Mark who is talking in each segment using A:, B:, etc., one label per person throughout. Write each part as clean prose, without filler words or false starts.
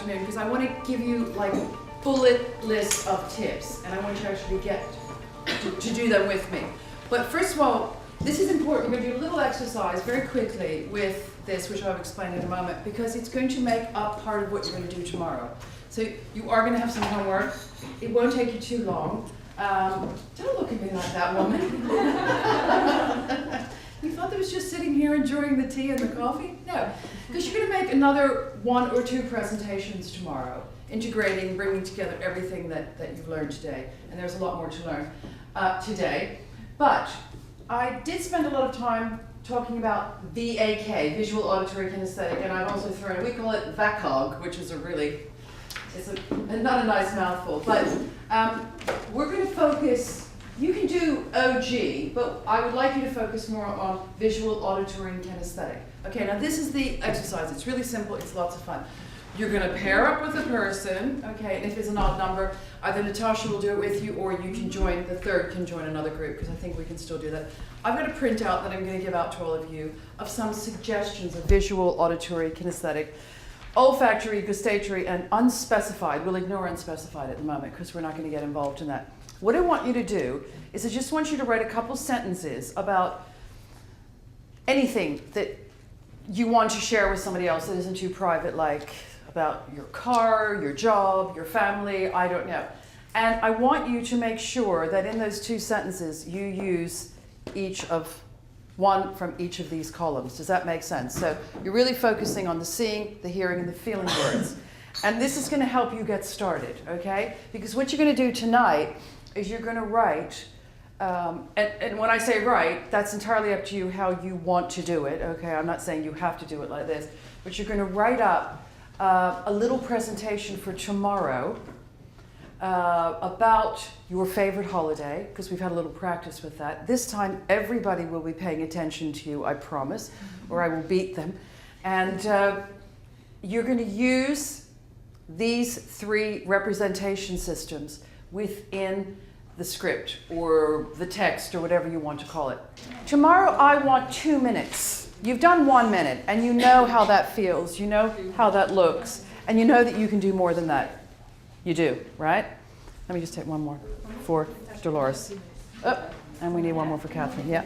A: afternoon because I want to give you like a bullet list of tips, and I want you to actually get to do them with me. But first of all, this is important. We're going to do a little exercise very quickly with this, which I'll explain in a moment, because it's going to make up part of what you're going to do tomorrow. So you are going to have some homework. It won't take you too long. Don't look at me like that, woman. You thought that was just sitting here enjoying the tea and the coffee? No, because you're going to make another 1 or 2 presentations tomorrow, integrating, bringing together everything that you've learned today. And there's a lot more to learn today. But I did spend a lot of time talking about VAK, visual, auditory, kinesthetic, and I've also thrown, we call it VACOG, which is not a nice mouthful, but we're going to focus, you can do OG, but I would like you to focus more on visual, auditory, and kinesthetic. Okay, now this is the exercise. It's really simple, it's lots of fun. You're going to pair up with a person, okay, and if it's an odd number, either Natasha will do it with you or you can join, the third can join another group, because I think we can still do that. I've got a printout that I'm going to give out to all of you of some suggestions of visual, auditory, kinesthetic, olfactory, gustatory, and unspecified. We'll ignore unspecified at the moment because we're not going to get involved in that. What I want you to do is I just want you to write a couple sentences about anything that you want to share with somebody else that isn't too private, like about your car, your job, your family, I don't know. And I want you to make sure that in those 2 sentences you use one from each of these columns. Does that make sense? So you're really focusing on the seeing, the hearing, and the feeling words. And this is going to help you get started, okay? Because what you're going to do tonight is you're going to write, and when I say write, that's entirely up to you how you want to do it, okay? I'm not saying you have to do it like this, but you're going to write up a little presentation for tomorrow about your favorite holiday, because we've had a little practice with that. This time, everybody will be paying attention to you, I promise, or I will beat them. And you're going to use these 3 representation systems within the script or the text or whatever you want to call it. Tomorrow, I want 2 minutes. You've done 1 minute, and you know how that feels. You know how that looks. And you know that you can do more than that. You do, right? Let me just take one more for Dolores. Oh, and we need one more for Catherine, yeah.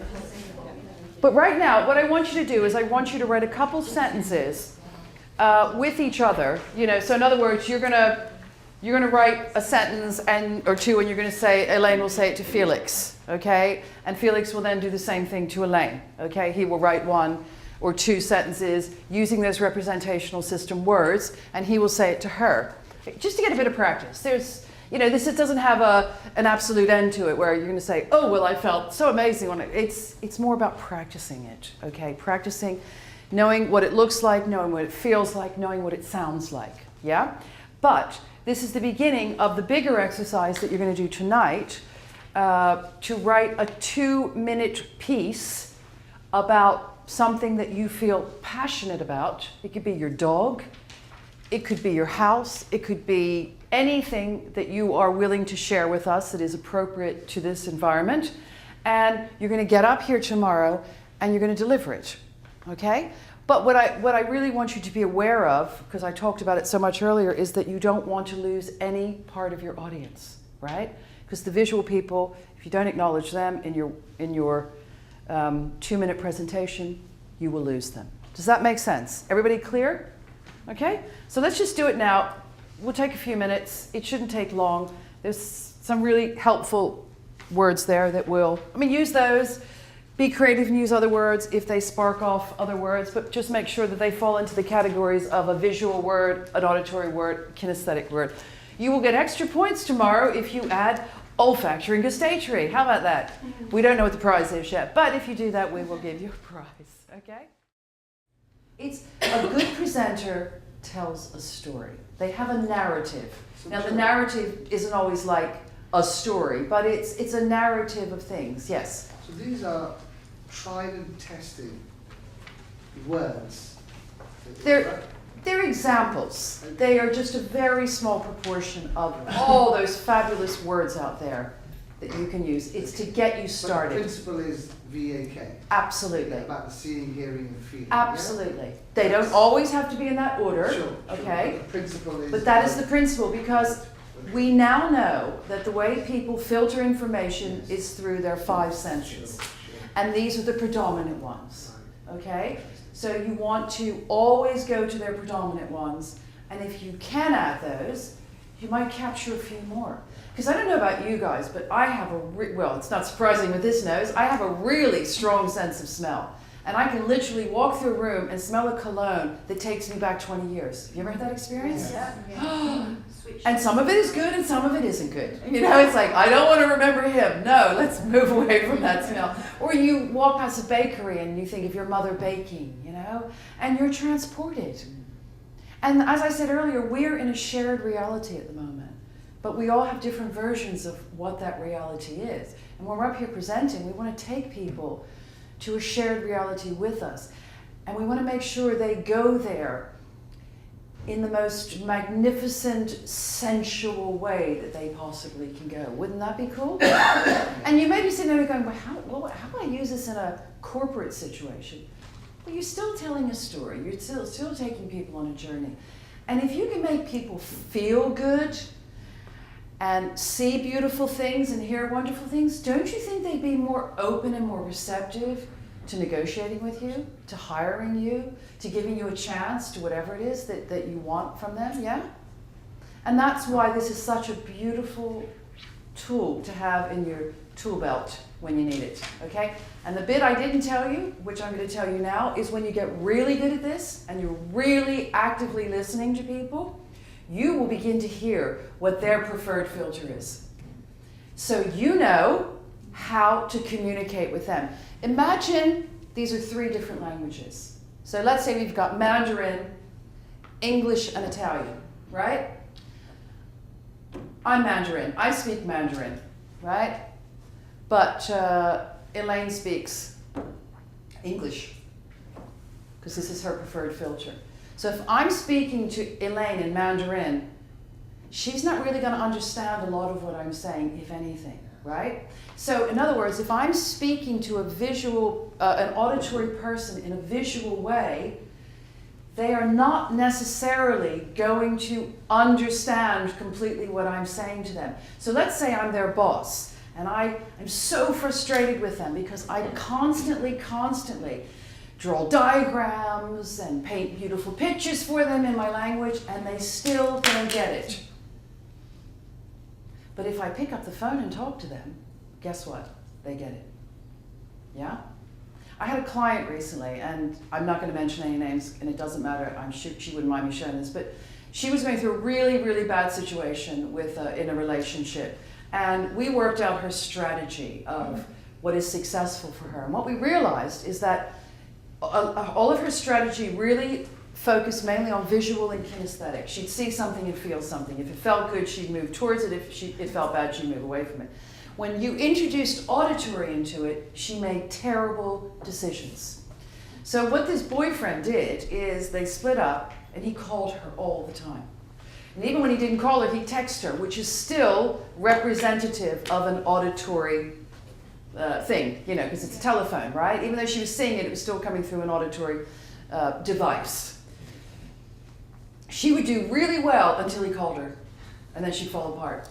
A: But right now, what I want you to do is I want you to write a couple sentences with each other. You know, so in other words, you're gonna write a sentence or 2, and you're gonna say, Elaine will say it to Felix, okay? And Felix will then do the same thing to Elaine, okay? He will write 1 or 2 sentences using those representational system words, and he will say it to her. Just to get a bit of practice. There's, you know, this, it doesn't have an absolute end to it where you're going to say, oh, well, I felt so amazing on it. It's more about practicing it, okay? Practicing, knowing what it looks like, knowing what it feels like, knowing what it sounds like, yeah? But this is the beginning of the bigger exercise that you're going to do tonight, to write a 2-minute piece about something that you feel passionate about. It could be your dog. It could be your house. It could be anything that you are willing to share with us that is appropriate to this environment. And you're going to get up here tomorrow and you're going to deliver it, okay? But what I really want you to be aware of, because I talked about it so much earlier, is that you don't want to lose any part of your audience, right? Because the visual people, if you don't acknowledge them in your 2-minute presentation, you will lose them. Does that make sense? Everybody clear? Okay, so let's just do it now. We'll take a few minutes. It shouldn't take long. There's some really helpful words there that will, use those. Be creative and use other words if they spark off other words, but just make sure that they fall into the categories of a visual word, an auditory word, kinesthetic word. You will get extra points tomorrow if you add olfactory and gustatory. How about that? We don't know what the prize is yet, but if you do that, we will give you a prize, okay? It's a good presenter tells a story. They have a narrative. Now the narrative isn't always like a story, but it's a narrative of things, yes?
B: So these are tried and tested words.
A: They're examples. They are just a very small proportion of all those fabulous words out there. that you can use. It's to get you
B: But the
A: started.
B: principle is VAK.
A: Absolutely.
B: About the seeing, hearing, and feeling.
A: Absolutely. They don't always have to be in that order.
B: Sure.
A: Okay.
B: But the principle is.
A: But that is the principle, because we now know that the way people filter information is through their five senses.
B: Sure.
A: And these are the predominant ones. Okay? So you want to always go to their predominant ones. And if you can add those, you might capture a few more. Because I don't know about you guys, but I have well, it's not surprising with this nose, I have a really strong sense of smell. And I can literally walk through a room and smell a cologne that takes me back 20 years. Have you ever had that experience?
C: Yeah.
A: And some of it is good and some of it isn't good. You know, it's like, I don't want to remember him. No, let's move away from that smell. Or you walk past a bakery and you think of your mother baking, you know, and you're transported. And as I said earlier, we're in a shared reality at the moment. But we all have different versions of what that reality is. And when we're up here presenting, we want to take people to a shared reality with us. And we want to make sure they go there in the most magnificent, sensual way that they possibly can go. Wouldn't that be cool? And you may be sitting there going, well, how do I use this in a corporate situation? Well, you're still telling a story. You're still taking people on a journey. And if you can make people feel good and see beautiful things and hear wonderful things, don't you think they'd be more open and more receptive to negotiating with you, to hiring you, to giving you a chance to whatever it is that you want from them, yeah? And that's why this is such a beautiful tool to have in your tool belt when you need it, okay? And the bit I didn't tell you, which I'm going to tell you now, is when you get really good at this and you're really actively listening to people, you will begin to hear what their preferred filter is. So you know how to communicate with them. Imagine these are 3 different languages. So let's say we've got Mandarin, English, and Italian, right? I'm Mandarin. I speak Mandarin, right? But Elaine speaks English because this is her preferred filter. So if I'm speaking to Elaine in Mandarin, she's not really going to understand a lot of what I'm saying, if anything, right? So in other words, if I'm speaking to a visual, an auditory person in a visual way, they are not necessarily going to understand completely what I'm saying to them. So let's say I'm their boss, and I'm so frustrated with them because I constantly draw diagrams and paint beautiful pictures for them in my language, and they still don't get it. But if I pick up the phone and talk to them, guess what? They get it. Yeah? I had a client recently, and I'm not going to mention any names, and it doesn't matter, I'm sure she wouldn't mind me sharing this, but she was going through a really, really bad situation with in a relationship. And we worked out her strategy of what is successful for her. And what we realized is that all of her strategy really focused mainly on visual and kinesthetic. She'd see something and feel something. If it felt good, she'd move towards it. If it felt bad, she'd move away from it. When you introduced auditory into it, she made terrible decisions. So what this boyfriend did is they split up, and he called her all the time. And even when he didn't call her, he'd text her, which is still representative of an auditory thing, you know, because it's a telephone, right? Even though she was seeing it, it was still coming through an auditory device. She would do really well until he called her, and then she'd fall apart.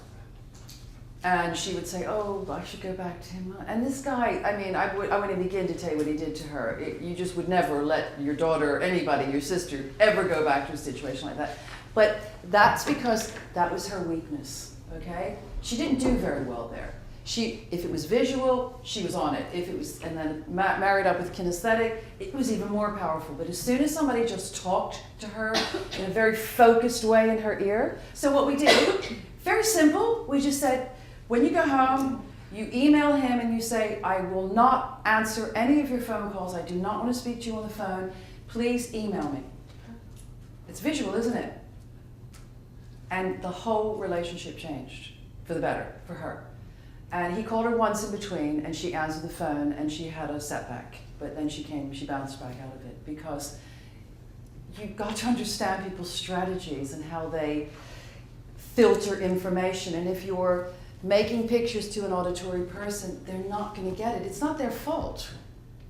A: And she would say, oh, I should go back to him. And this guy, I mean, I wouldn't begin to tell you what he did to her. You just would never let your daughter or anybody, your sister, ever go back to a situation like that. But that's because that was her weakness, okay? She didn't do very well there. If it was visual, she was on it. If it was, and then married up with kinesthetic, it was even more powerful. But as soon as somebody just talked to her in a very focused way in her ear, so what we did, very simple, we just said, when you go home, you email him and you say, I will not answer any of your phone calls. I do not want to speak to you on the phone. Please email me. It's visual, isn't it? And the whole relationship changed for the better for her. And he called her once in between, and she answered the phone, and she had a setback. But then she bounced back out of it, because you've got to understand people's strategies and how they filter information. And if you're making pictures to an auditory person, they're not going to get it. It's not their fault,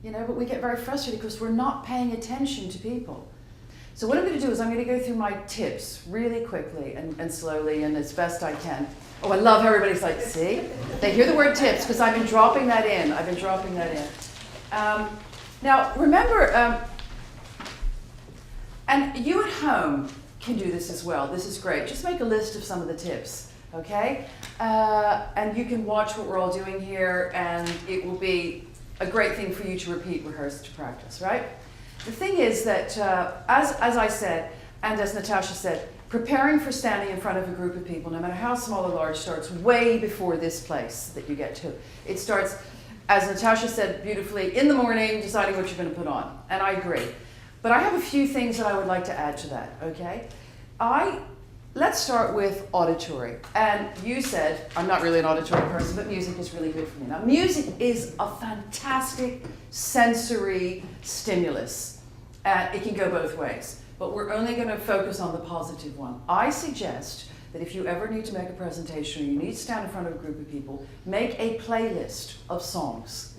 A: you know, but we get very frustrated because we're not paying attention to people. So what I'm going to do is I'm going to go through my tips really quickly and slowly and as best I can. Oh, I love how everybody's like, see? They hear the word tips because I've been dropping that in. Now, remember, and you at home can do this as well. This is great. Just make a list of some of the tips, okay? And you can watch what we're all doing here, and it will be a great thing for you to repeat, rehearse, to practice, right? The thing is that, as I said, and as Natasha said, preparing for standing in front of a group of people, no matter how small or large, starts way before this place that you get to. It starts, as Natasha said beautifully, in the morning, deciding what you're going to put on. And I agree. But I have a few things that I would like to add to that, okay? Let's start with auditory. And you said, I'm not really an auditory person, but music is really good for me. Now, music is a fantastic sensory stimulus. It can go both ways, but we're only going to focus on the positive one. I suggest that if you ever need to make a presentation or you need to stand in front of a group of people, make a playlist of songs.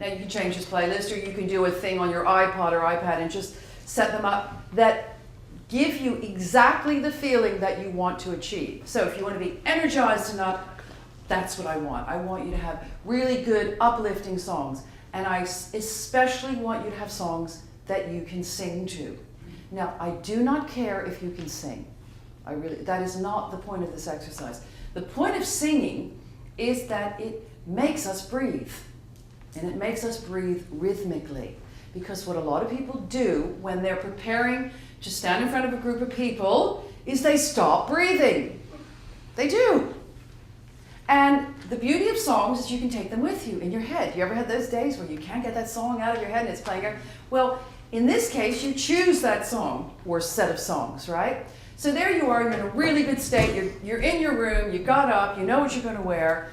A: Now, you can change this playlist, or you can do a thing on your iPod or iPad and just set them up that give you exactly the feeling that you want to achieve. So if you want to be energized enough, that's what I want. I want you to have really good, uplifting songs. And I especially want you to have songs that you can sing to. Now, I do not care if you can sing. That is not the point of this exercise. The point of singing is that it makes us breathe. And it makes us breathe rhythmically. Because what a lot of people do when they're preparing to stand in front of a group of people is they stop breathing. They do. And the beauty of songs is you can take them with you in your head. You ever had those days where you can't get that song out of your head and it's playing? Well, in this case, you choose that song or set of songs, right? So there you are, you're in a really good state, you're in your room, you got up, you know what you're going to wear.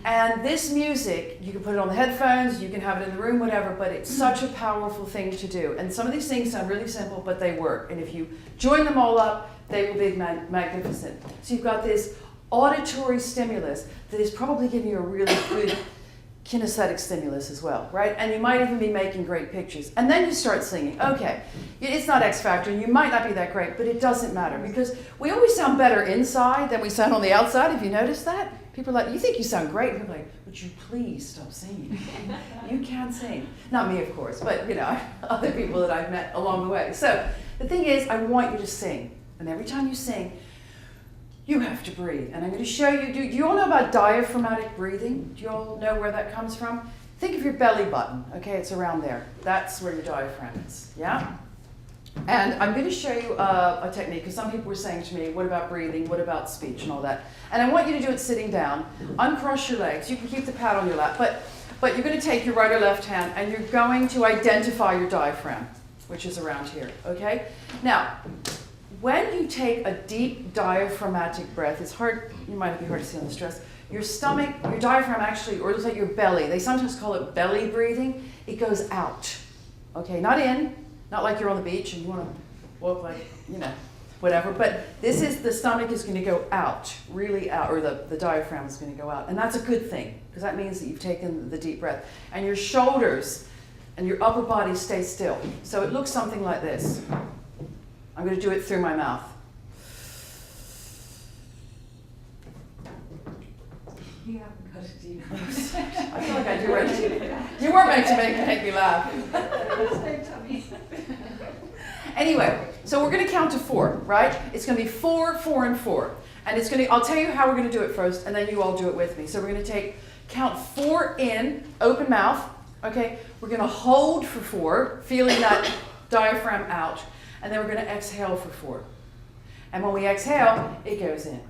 A: And this music, you can put it on the headphones, you can have it in the room, whatever, but it's such a powerful thing to do. And some of these things sound really simple, but they work. And if you join them all up, they will be magnificent. So you've got this auditory stimulus that is probably giving you a really good kinesthetic stimulus as well, right? And you might even be making great pictures. And then you start singing. Okay, it's not X Factor, and you might not be that great, but it doesn't matter because we always sound better inside than we sound on the outside. Have you noticed that? People are like, you think you sound great. And people are like, would you please stop singing? You can't sing. Not me, of course, but you know, other people that I've met along the way. So the thing is, I want you to sing. And every time you sing, you have to breathe. And I'm going to show you, do you all know about diaphragmatic breathing? Do you all know where that comes from? Think of your belly button, okay? It's around there. That's where your diaphragm is, yeah? And I'm going to show you a technique, because some people were saying to me, what about breathing? What about speech and all that? And I want you to do it sitting down. Uncross your legs. You can keep the pad on your lap, but you're going to take your right or left hand, and you're going to identify your diaphragm, which is around here, okay? Now, when you take a deep diaphragmatic breath, it's hard, you might be hard to see on the stress, your stomach, your diaphragm actually, or it looks like your belly, they sometimes call it belly breathing, it goes out, okay? Not in, not like you're on the beach and you want to walk like, you know, whatever, but this is, the stomach is going to go out, really out, or the diaphragm is going to go out, and that's a good thing, because that means that you've taken the deep breath, and your shoulders and your upper body stay still. So it looks something like this. I'm going to do it through my mouth.
C: You haven't got a deep
A: I feel like I do right. You weren't meant to make me laugh. Anyway, so we're going to count to 4, right? It's going to be 4, 4, and 4. And it's going to, I'll tell you how we're going to do it first, and then you all do it with me. So we're going to count 4 in, open mouth, okay? We're going to hold for 4, feeling that diaphragm out. And then we're going to exhale for 4. And when we exhale, it goes in.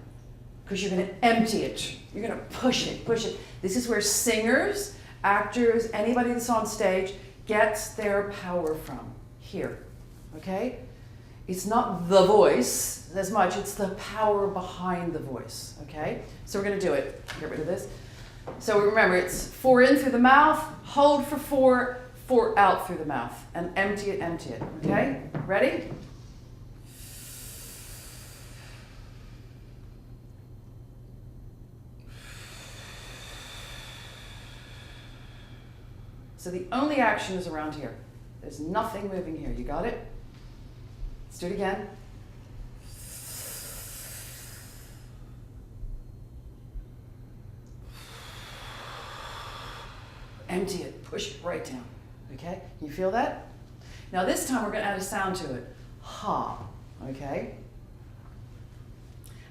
A: Because you're going to empty it. You're going to push it, push it. This is where singers, actors, anybody that's on stage gets their power from. Here. Okay? It's not the voice as much, it's the power behind the voice. Okay? So we're going to do it. Get rid of this. So remember, it's 4 in through the mouth, hold for 4, 4 out through the mouth, and empty it, okay? Ready? So the only action is around here. There's nothing moving here. You got it? Let's do it again. Empty it. Push it right down. Okay? You feel that? Now this time we're going to add a sound to it. Ha. Okay?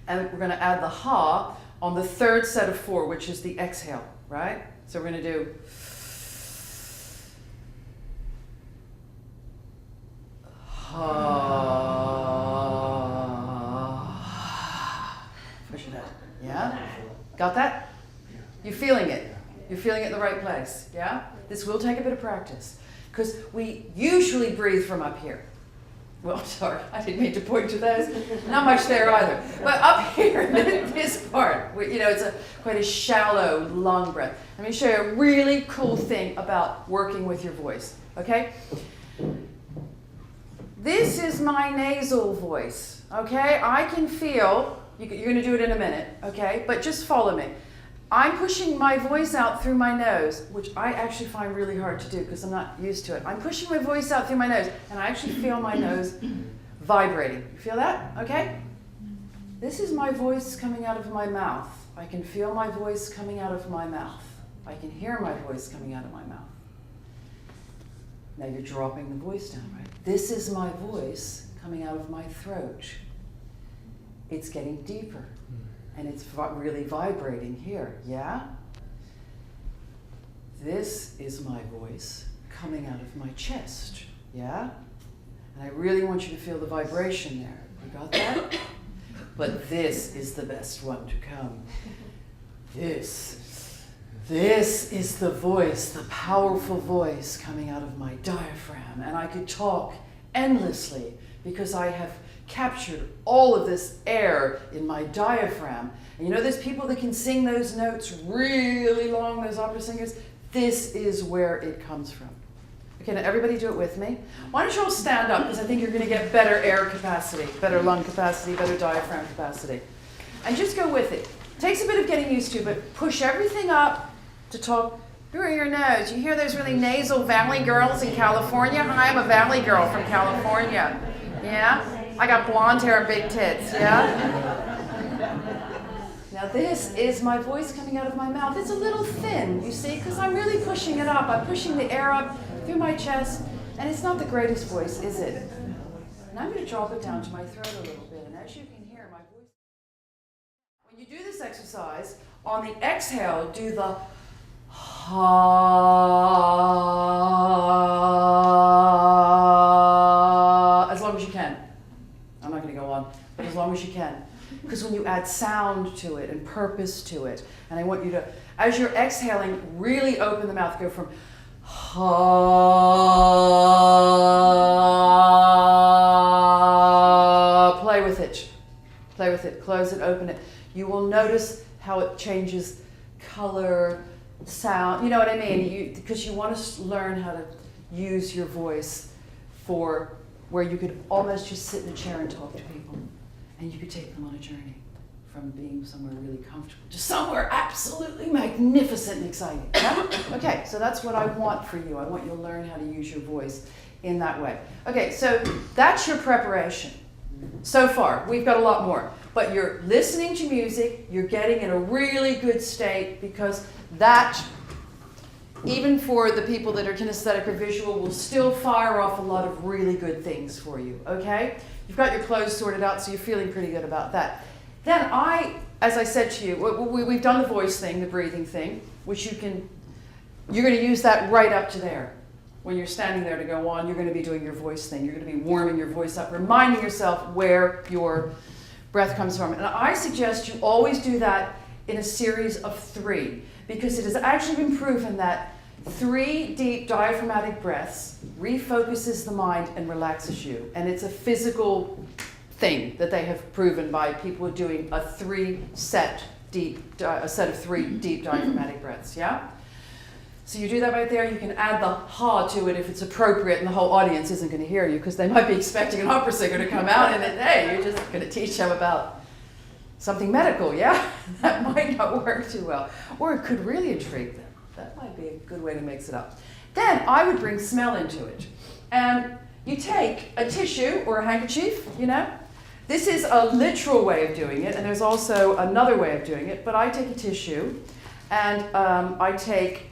A: And we're going to add the ha on the third set of 4, which is the exhale, right? So we're going to do ha. Push it out. Yeah? Got that? You're feeling it. You're feeling it in the right place. Yeah? This will take a bit of practice because we usually breathe from up here. Well, sorry, I didn't mean to point to those. Not much there either. But up here, this part, it's quite a shallow lung breath. Let me show you a really cool thing about working with your voice, okay? This is my nasal voice, okay? I can feel, you're going to do it in a minute, okay? But just follow me. I'm pushing my voice out through my nose, which I actually find really hard to do because I'm not used to it. I'm pushing my voice out through my nose, and I actually feel my nose vibrating. You feel that? Okay? This is my voice coming out of my mouth. I can feel my voice coming out of my mouth. I can hear my voice coming out of my mouth. Now you're dropping the voice down, right? This is my voice coming out of my throat. It's getting deeper. And it's really vibrating here, yeah? This is my voice coming out of my chest, yeah? And I really want you to feel the vibration there. You got that? But this is the best one to come. This is the voice, the powerful voice coming out of my diaphragm. And I could talk endlessly because I have captured all of this air in my diaphragm. And there's people that can sing those notes really long, those opera singers. This is where it comes from. Okay, now everybody do it with me. Why don't you all stand up, because I think you're going to get better air capacity, better lung capacity, better diaphragm capacity. And just go with it. Takes a bit of getting used to, but push everything up to talk through your nose. You hear those really nasal valley girls in California? Hi, I'm a valley girl from California. Yeah? I got blonde hair and big tits, yeah? Now this is my voice coming out of my mouth. It's a little thin, you see, because I'm really pushing it up. I'm pushing the air up through my chest, and it's not the greatest voice, is it? And I'm going to drop it down to my throat a little bit, and as you can hear, my voice... When you do this exercise, on the exhale, do the ha, as long as you can. I'm not going to go on, but as long as you can. Because when you add sound to it and purpose to it, and I want you to, as you're exhaling, really open the mouth, go from ha, play with it, close it, open it. You will notice how it changes color, sound, you know what I mean? Because you want to learn how to use your voice for where you could almost just sit in a chair and talk to people. And you could take them on a journey from being somewhere really comfortable to somewhere absolutely magnificent and exciting. Yeah? Okay, so that's what I want for you. I want you to learn how to use your voice in that way. Okay, so that's your preparation. So far, we've got a lot more. But you're listening to music, you're getting in a really good state because that, even for the people that are kinesthetic or visual, will still fire off a lot of really good things for you, okay? You've got your clothes sorted out, so you're feeling pretty good about that. Then as I said to you, we've done the voice thing, the breathing thing, which you're going to use that right up to there. When you're standing there to go on, you're going to be doing your voice thing. You're going to be warming your voice up, reminding yourself where your breath comes from. And I suggest you always do that in a series of 3, because it has actually been proven that 3 deep diaphragmatic breaths refocuses the mind and relaxes you. And it's a physical thing that they have proven by people doing a set of 3 deep diaphragmatic breaths, yeah? So you do that right there. You can add the ha to it if it's appropriate, and the whole audience isn't going to hear you because they might be expecting an opera singer to come out and hey, you're just going to teach them about something medical, yeah? That might not work too well. Or it could really intrigue them. That might be a good way to mix it up. Then I would bring smell into it. And you take a tissue or a handkerchief, you know. This is a literal way of doing it, and there's also another way of doing it, but I take a tissue, and I'll take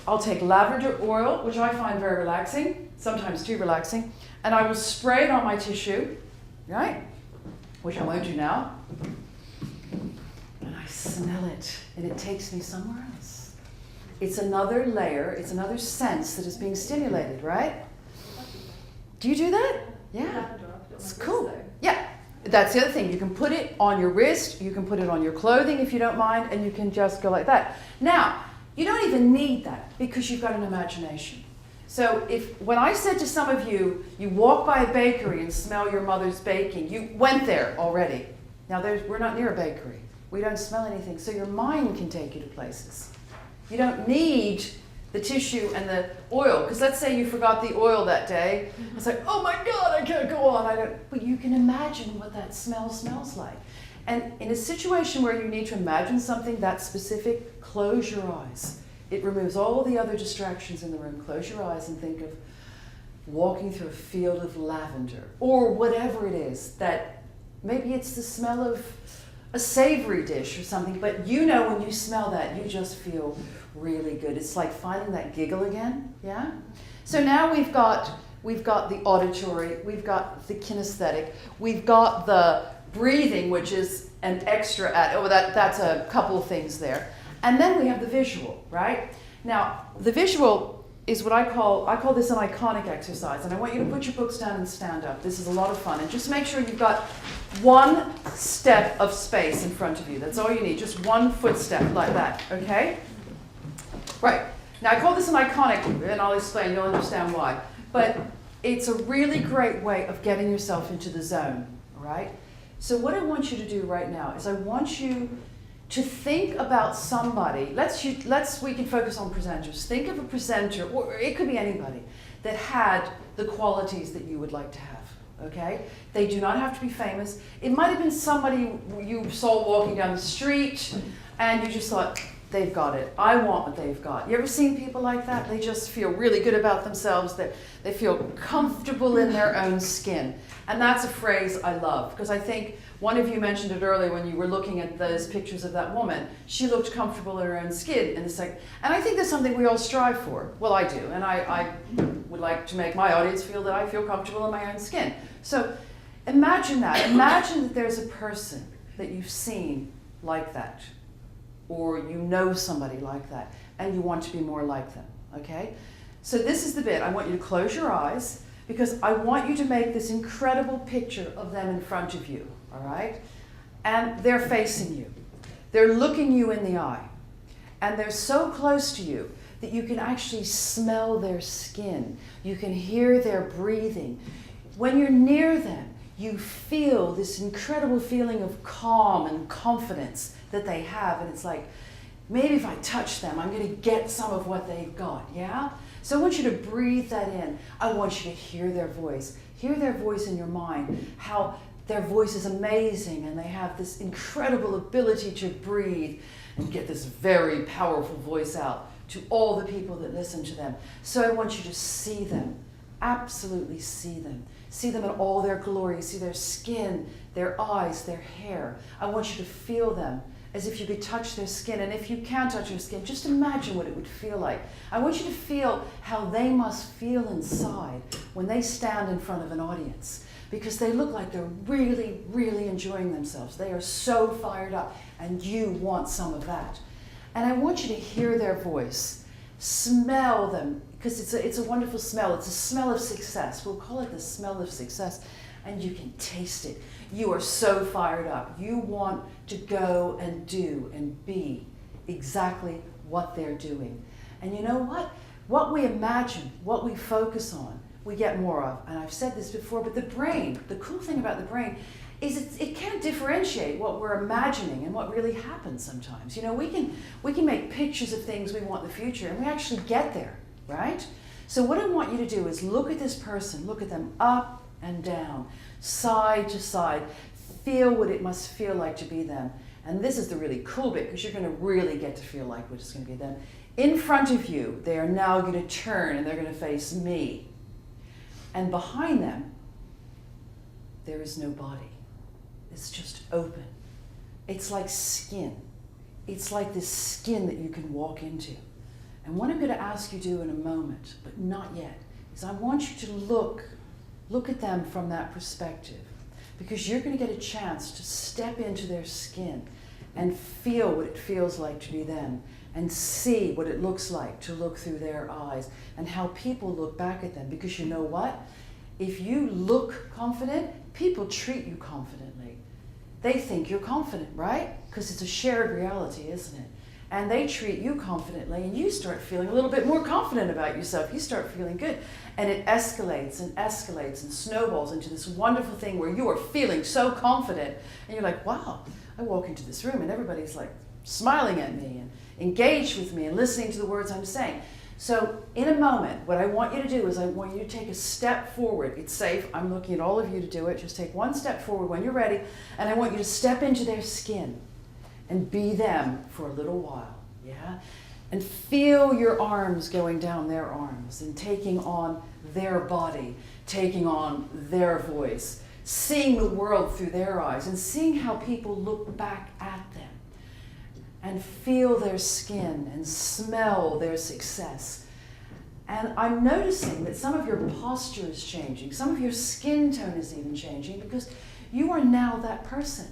A: lavender oil, which I find very relaxing, sometimes too relaxing, and I will spray it on my tissue, right? Which I won't do now. And I smell it, and it takes me somewhere else. It's another layer, it's another sense that is being stimulated, right? Do you do that? Yeah. It's cool. Yeah. That's the other thing. You can put it on your wrist, you can put it on your clothing if you don't mind, and you can just go like that. Now, you don't even need that because you've got an imagination. So when I said to some of you, you walk by a bakery and smell your mother's baking, you went there already. Now we're not near a bakery. We don't smell anything, so your mind can take you to places. You don't need the tissue and the oil, because let's say you forgot the oil that day. It's like, oh my God, I can't go on. But you can imagine what that smell smells like. And in a situation where you need to imagine something that specific, close your eyes. It removes all the other distractions in the room. Close your eyes and think of walking through a field of lavender, or whatever it is that, maybe it's the smell of a savory dish or something, but you know when you smell that, you just feel really good. It's like finding that giggle again, yeah? So now we've got the auditory, we've got the kinesthetic, we've got the breathing, which is an extra, that's a couple of things there. And then we have the visual, right? Now, the visual is what I call this an iconic exercise, and I want you to put your books down and stand up. This is a lot of fun, and just make sure you've got one step of space in front of you. That's all you need, just one footstep like that, okay? Right, now I call this an iconic, and I'll explain, you'll understand why. But it's a really great way of getting yourself into the zone, all right? So what I want you to do right now is I want you to think about somebody, we can focus on presenters. Think of a presenter, or it could be anybody, that had the qualities that you would like to have, okay? They do not have to be famous. It might have been somebody you saw walking down the street, and you just thought, they've got it. I want what they've got. You ever seen people like that? They just feel really good about themselves. They feel comfortable in their own skin. And that's a phrase I love, because I think one of you mentioned it earlier when you were looking at those pictures of that woman. She looked comfortable in her own skin. And I think that's something we all strive for. Well, I do. And I would like to make my audience feel that I feel comfortable in my own skin. So imagine that. Imagine that there's a person that you've seen like that, or you know somebody like that, and you want to be more like them, okay? So this is the bit. I want you to close your eyes, because I want you to make this incredible picture of them in front of you, all right? And they're facing you. They're looking you in the eye. And they're so close to you that you can actually smell their skin. You can hear their breathing. When you're near them, you feel this incredible feeling of calm and confidence that they have. And it's like, maybe if I touch them, I'm going to get some of what they've got, yeah? So I want you to breathe that in. I want you to hear their voice. Hear their voice in your mind, how their voice is amazing, and they have this incredible ability to breathe and get this very powerful voice out to all the people that listen to them. So I want you to see them, absolutely see them. See them in all their glory. See their skin, their eyes, their hair. I want you to feel them as if you could touch their skin. And if you can't touch their skin, just imagine what it would feel like. I want you to feel how they must feel inside when they stand in front of an audience, because they look like they're really, really enjoying themselves. They are so fired up, and you want some of that. And I want you to hear their voice, smell them, because it's a wonderful smell. It's a smell of success. We'll call it the smell of success, and you can taste it. You are so fired up. You want to go and do and be exactly what they're doing. And you know what? What we imagine, what we focus on, we get more of. And I've said this before, but the brain, the cool thing about the brain is it can't differentiate what we're imagining and what really happens sometimes. You know, we can make pictures of things we want in the future, and we actually get there, right? So what I want you to do is look at this person, look at them up and down, side to side, feel what it must feel like to be them. And this is the really cool bit, because you're going to really get to feel like it's going to be them. In front of you, they are now going to turn and they're going to face me. And behind them, there is no body. It's just open. It's like skin. It's like this skin that you can walk into. And what I'm going to ask you to do in a moment, but not yet, is I want you to look at them from that perspective, because you're going to get a chance to step into their skin and feel what it feels like to be them, and see what it looks like to look through their eyes, and how people look back at them. Because you know what? If you look confident, people treat you confidently. They think you're confident, right? Because it's a shared reality, isn't it? And they treat you confidently, and you start feeling a little bit more confident about yourself. You start feeling good. And it escalates and escalates and snowballs into this wonderful thing where you are feeling so confident. And you're like, wow, I walk into this room and everybody's like smiling at me and engaged with me and listening to the words I'm saying. So in a moment, what I want you to do is I want you to take a step forward. It's safe. I'm looking at all of you to do it. Just take one step forward when you're ready. And I want you to step into their skin and be them for a little while, yeah? And feel your arms going down their arms and taking on their body, taking on their voice, seeing the world through their eyes and seeing how people look back at them, and feel their skin and smell their success. And I'm noticing that some of your posture is changing, some of your skin tone is even changing, because you are now that person.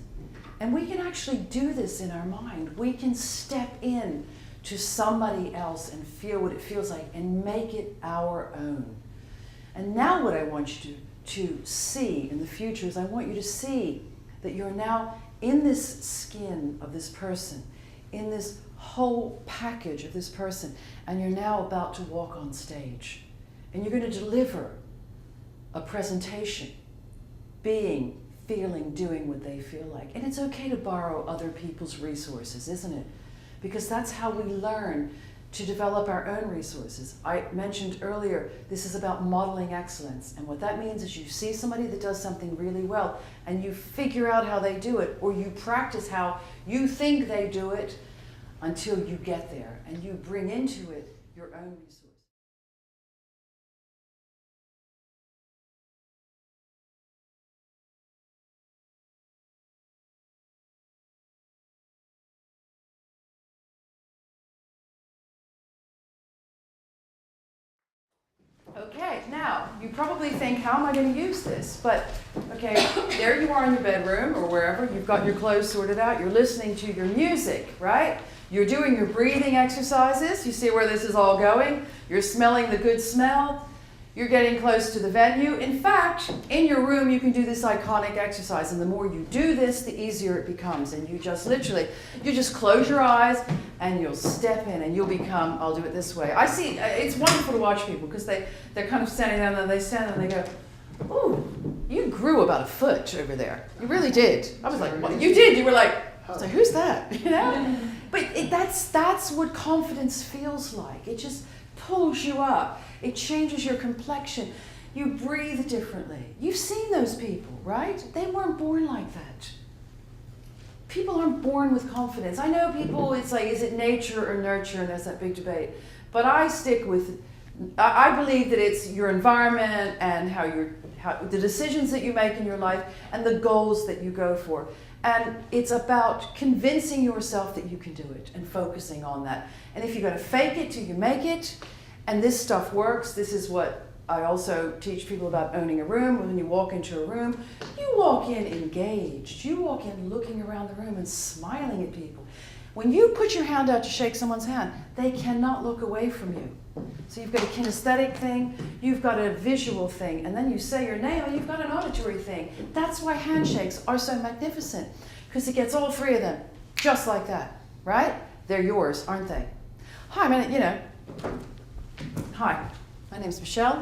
A: And we can actually do this in our mind. We can step in to somebody else and feel what it feels like and make it our own. And now what I want you to see in the future is I want you to see that you're now in this skin of this person, in this whole package of this person, and you're now about to walk on stage. And you're going to deliver a presentation, being, feeling, doing what they feel like. And it's okay to borrow other people's resources, isn't it? Because that's how we learn to develop our own resources. I mentioned earlier, this is about modeling excellence. And what that means is you see somebody that does something really well, and you figure out how they do it, or you practice how you think they do it until you get there, and you bring into it your own resources. Okay, now, you probably think, how am I going to use this? But, okay, there you are in your bedroom or wherever. You've got your clothes sorted out. You're listening to your music, right? You're doing your breathing exercises. You see where this is all going? You're smelling the good smell. You're getting close to the venue. In fact, in your room, you can do this iconic exercise. And the more you do this, the easier it becomes. And you just literally, you just close your eyes and you'll step in and you'll become, I'll do it this way. I see, it's wonderful to watch people because they're kind of standing there and they stand and they go, ooh, you grew about a foot over there. You really did. I was like, what? You did. You were like, I was like, who's that? You know? But that's what confidence feels like. It just pulls you up. It changes your complexion. You breathe differently. You've seen those people, right? They weren't born like that. People aren't born with confidence. I know people, it's like, is it nature or nurture? And there's that big debate. But I stick with, I believe that it's your environment and how the decisions that you make in your life and the goals that you go for. And it's about convincing yourself that you can do it and focusing on that. And if you're going to fake it till you make it, and this stuff works, this is what I also teach people about owning a room. When you walk into a room, you walk in engaged. You walk in looking around the room and smiling at people. When you put your hand out to shake someone's hand, they cannot look away from you. So you've got a kinesthetic thing, you've got a visual thing, and then you say your name and you've got an auditory thing. That's why handshakes are so magnificent, because it gets all three of them just like that, right? They're yours, aren't they? Hi, hi, my name's Michelle.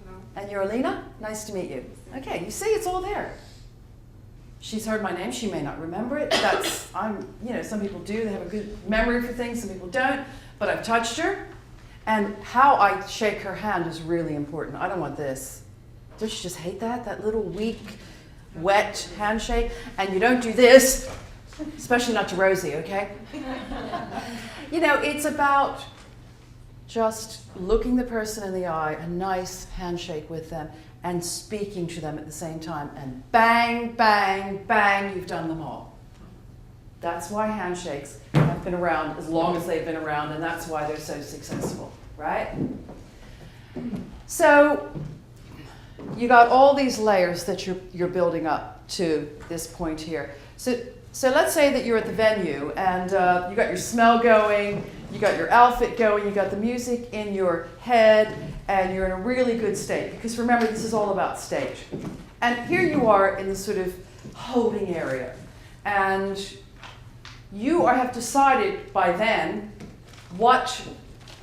C: Hello.
A: And you're Alina? Nice to meet you. Okay, you see, it's all there. She's heard my name, she may not remember it. Some people do, they have a good memory for things, some people don't, but I've touched her. And how I shake her hand is really important. I don't want this. Don't you just hate that? That little weak, wet handshake? And you don't do this. Especially not to Rosie, okay? You know, it's about just looking the person in the eye, a nice handshake with them, and speaking to them at the same time. And bang, bang, bang, you've done them all. That's why handshakes have been around as long as they've been around, and that's why they're so successful, right? So you got all these layers that you're building up to this point here. So let's say that you're at the venue and you got your smell going, you got your outfit going, you got the music in your head, and you're in a really good state. Because remember, this is all about stage. And here you are in the sort of holding area. And you have decided by then what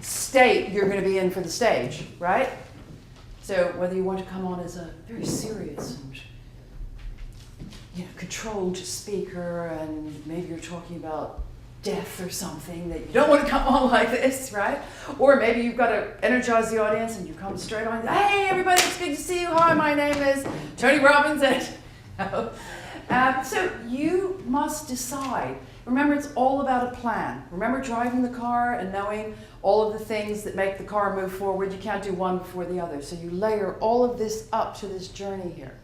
A: state you're going to be in for the stage, right? So whether you want to come on as a very serious and controlled speaker, and maybe you're talking about death or something that you don't want to come on like this, right? Or maybe you've got to energize the audience and you come straight on, hey everybody, it's good to see you. Hi, my name is Tony Robbins. So you must decide. Remember, it's all about a plan. Remember driving the car and knowing all of the things that make the car move forward. You can't do one before the other. So you layer all of this up to this journey here.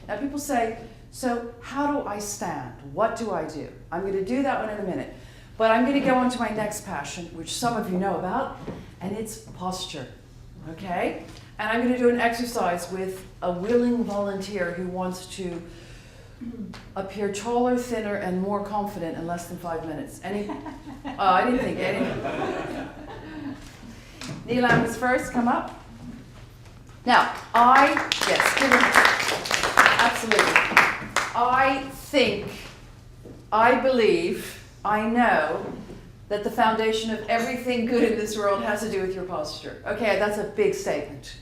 A: Now people say, so how do I stand? What do I do? I'm going to do that one in a minute. But I'm going to go on to my next passion, which some of you know about, and it's posture. Okay? And I'm going to do an exercise with a willing volunteer who wants to appear taller, thinner, and more confident in less than 5 minutes. Any? I didn't think any. Neelam was first. Come up. Now, yes, give him, absolutely. I believe, I know that the foundation of everything good in this world has to do with your posture. Okay, that's a big statement,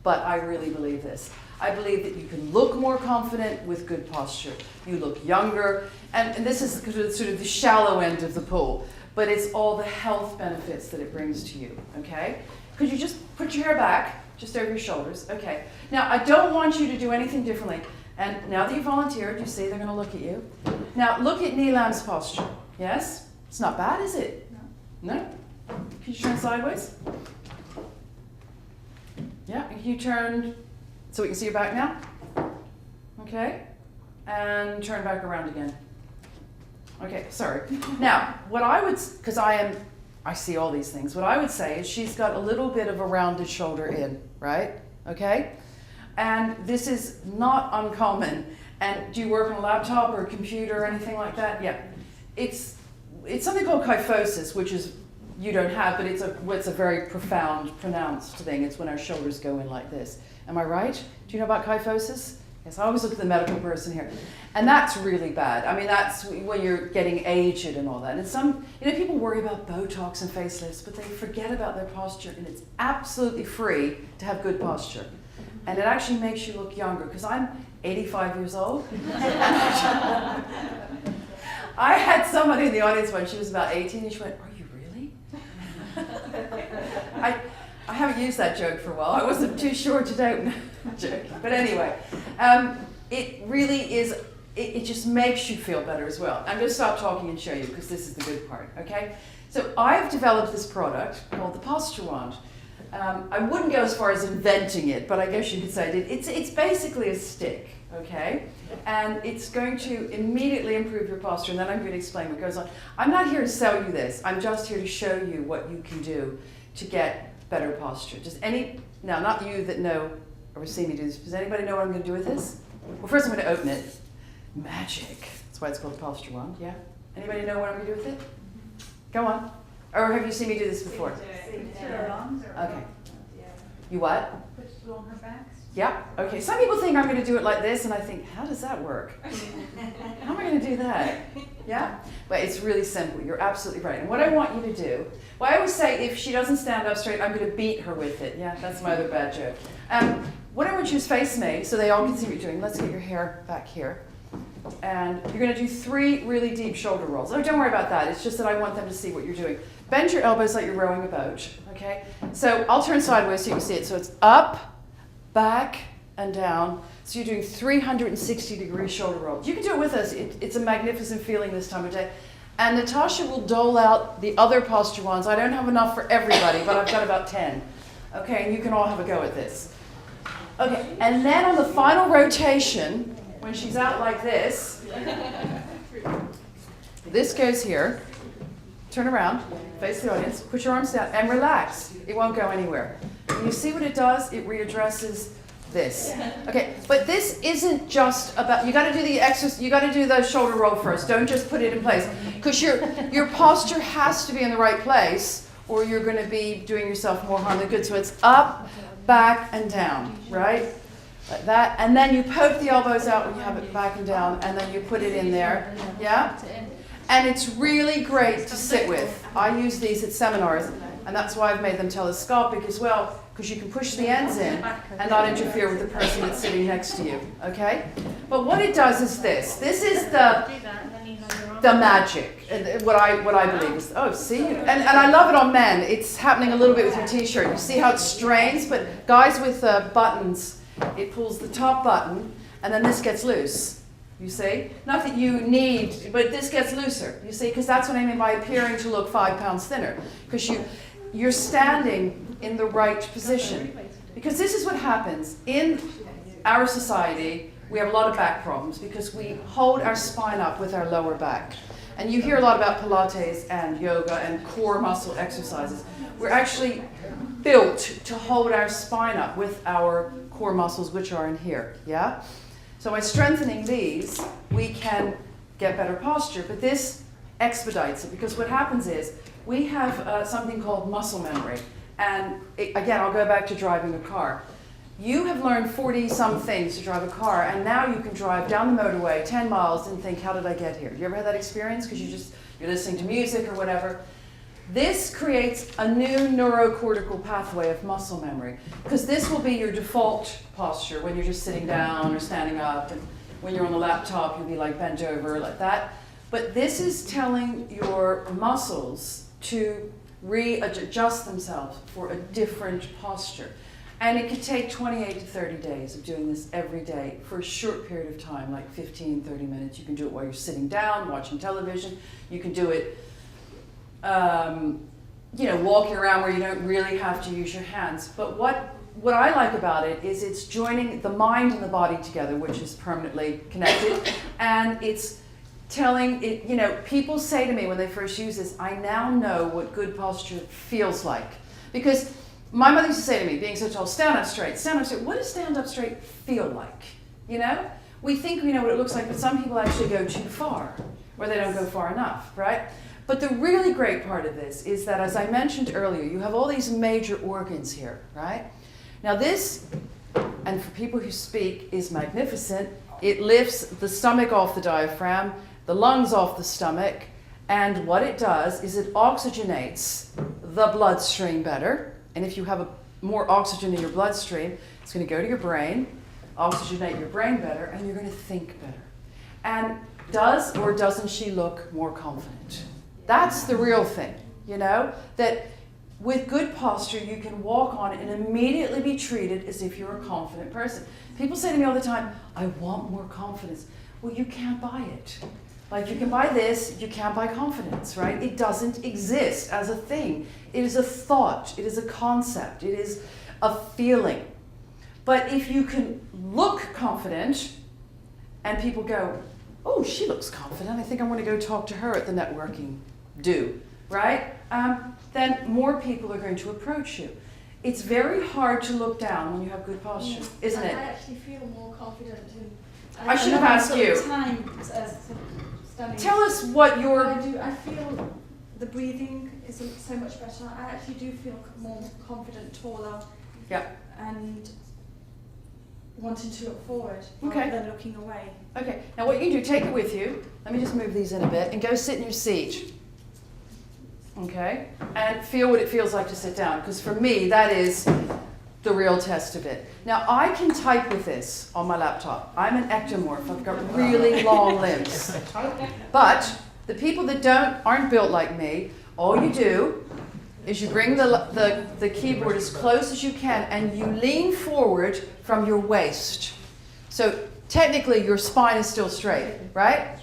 A: but I really believe this. I believe that you can look more confident with good posture. You look younger, and this is sort of the shallow end of the pool, but it's all the health benefits that it brings to you, okay? Could you just put your hair back, just over your shoulders? Okay. Now, I don't want you to do anything differently. And now that you volunteered, you see they're going to look at you. Now, look at Neelam's posture. Yes? It's not bad, is it? No. No? Can you turn sideways? Yeah, and can you turn so we can see your back now? Okay. And turn back around again. Okay, sorry. Now, what I would, because I see all these things, what I would say is she's got a little bit of a rounded shoulder in, right? Okay? And this is not uncommon. And do you work on a laptop or a computer or anything like that? Yeah. It's something called kyphosis, which is, you don't have, but it's a very profound, pronounced thing. It's when our shoulders go in like this. Am I right? Do you know about kyphosis? Yes, I always look at the medical person here. And that's really bad. I mean, that's when you're getting aged and all that. And people worry about Botox and facelifts, but they forget about their posture. And it's absolutely free to have good posture. And it actually makes you look younger, because I'm 85 years old. I had somebody in the audience when she was about 18, and she went, "Are you really?" I haven't used that joke for a while. I wasn't too sure today. Joking. But anyway, it really is, it just makes you feel better as well. I'm going to stop talking and show you, because this is the good part, okay? So I've developed this product called the Posture Wand. I wouldn't go as far as inventing it, but I guess you could say I did. It's basically a stick, okay? And it's going to immediately improve your posture, and then I'm going to explain what goes on. I'm not here to sell you this. I'm just here to show you what you can do to get better posture. Now, not you that know or see me do this. Does anybody know what I'm going to do with this? Well, first I'm going to open it. Magic. That's why it's called the Posture Wand, yeah? Anybody know what I'm going to do with it? Go on. Or have you seen me do this before? Okay. You what?
C: Push it on her back.
A: Yeah. Okay. Some people think I'm going to do it like this, and I think, how does that work? How am I going to do that? Yeah? But it's really simple. You're absolutely right. And what I want you to do, well, I always say if she doesn't stand up straight, I'm going to beat her with it. Yeah, that's my other bad joke. What I want you to face me so they all can see what you're doing. Let's get your hair back here. And you're going to do 3 really deep shoulder rolls. Oh, don't worry about that. It's just that I want them to see what you're doing. Bend your elbows like you're rowing a boat, okay? So I'll turn sideways so you can see it. So it's up, back, and down. So you're doing 360-degree shoulder rolls. You can do it with us. It's a magnificent feeling this time of day. And Natasha will dole out the other posture ones. I don't have enough for everybody, but I've got about 10. Okay, and you can all have a go at this. Okay, and then on the final rotation, when she's out like this, this goes here. Turn around, face the audience, put your arms down, and relax. It won't go anywhere. And you see what it does? It readdresses this. Okay, but this isn't just about, you got to do the exercise, you got to do the shoulder roll first. Don't just put it in place, because your posture has to be in the right place, or you're going to be doing yourself more harm than good. So it's up, back, and down, right? Like that. And then you poke the elbows out when you have it back and down, and then you put it in there. Yeah? And it's really great to sit with. I use these at seminars, and that's why I've made them telescopic as well, because you can push the ends in and not interfere with the person that's sitting next to you, okay? But what it does is this. This is the magic, what I believe is, oh, see? And I love it on men. It's happening a little bit with your t-shirt. You see how it strains? But guys with buttons, it pulls the top button, and then this gets loose. You see? Not that you need, but this gets looser, you see? Because that's what I mean by appearing to look 5 pounds thinner. Because you're standing in the right position. Because this is what happens. In our society, we have a lot of back problems because we hold our spine up with our lower back. And you hear a lot about Pilates and yoga and core muscle exercises. We're actually built to hold our spine up with our core muscles, which are in here, yeah? So by strengthening these, we can get better posture, but this expedites it, because what happens is we have something called muscle memory. And again, I'll go back to driving a car. You have learned 40-some things to drive a car, and now you can drive down the motorway 10 miles and think, how did I get here? You ever had that experience? Because you're listening to music or whatever. This creates a new neurocortical pathway of muscle memory, because this will be your default posture when you're just sitting down or standing up, and when you're on the laptop, you'll be like bent over like that. But this is telling your muscles to readjust themselves for a different posture. And it could take 28 to 30 days of doing this every day for a short period of time, like 15, 30 minutes. You can do it while you're sitting down, watching television. You can do it walking around where you don't really have to use your hands. But what I like about it is it's joining the mind and the body together, which is permanently connected. And it's telling it, people say to me when they first use this, I now know what good posture feels like. Because my mother used to say to me, being so tall, stand up straight, stand up straight. What does stand up straight feel like? We think we know what it looks like, but some people actually go too far, or they don't go far enough, right? But the really great part of this is that, as I mentioned earlier, you have all these major organs here, right? Now this, and for people who speak, is magnificent. It lifts the stomach off the diaphragm, the lungs off the stomach, and what it does is it oxygenates the bloodstream better. And if you have more oxygen in your bloodstream, it's going to go to your brain, oxygenate your brain better, and you're going to think better. And does or doesn't she look more confident? That's the real thing, that with good posture, you can walk on it and immediately be treated as if you're a confident person. People say to me all the time, I want more confidence. Well, you can't buy it. Like, you can buy this, you can't buy confidence, right? It doesn't exist as a thing. It is a thought, it is a concept, it is a feeling. But if you can look confident and people go, oh, she looks confident, I think I'm going to go talk to her at the networking right? Then more people are going to approach you. It's very hard to look down when you have good posture, isn't it?
C: I actually feel more confident in.
A: I should have asked you. Tell us what your...
C: I feel the breathing is so much better. I actually do feel more confident, taller.
A: Yeah.
C: And wanting to look forward rather than looking away.
A: Okay. Now what you can do, take it with you. Let me just move these in a bit and go sit in your seat. Okay? And feel what it feels like to sit down. Because for me, that is the real test of it. Now, I can type with this on my laptop. I'm an ectomorph. I've got really long limbs. But the people that aren't built like me, all you do is you bring the keyboard as close as you can and you lean forward from your waist. So technically your spine is still straight, right?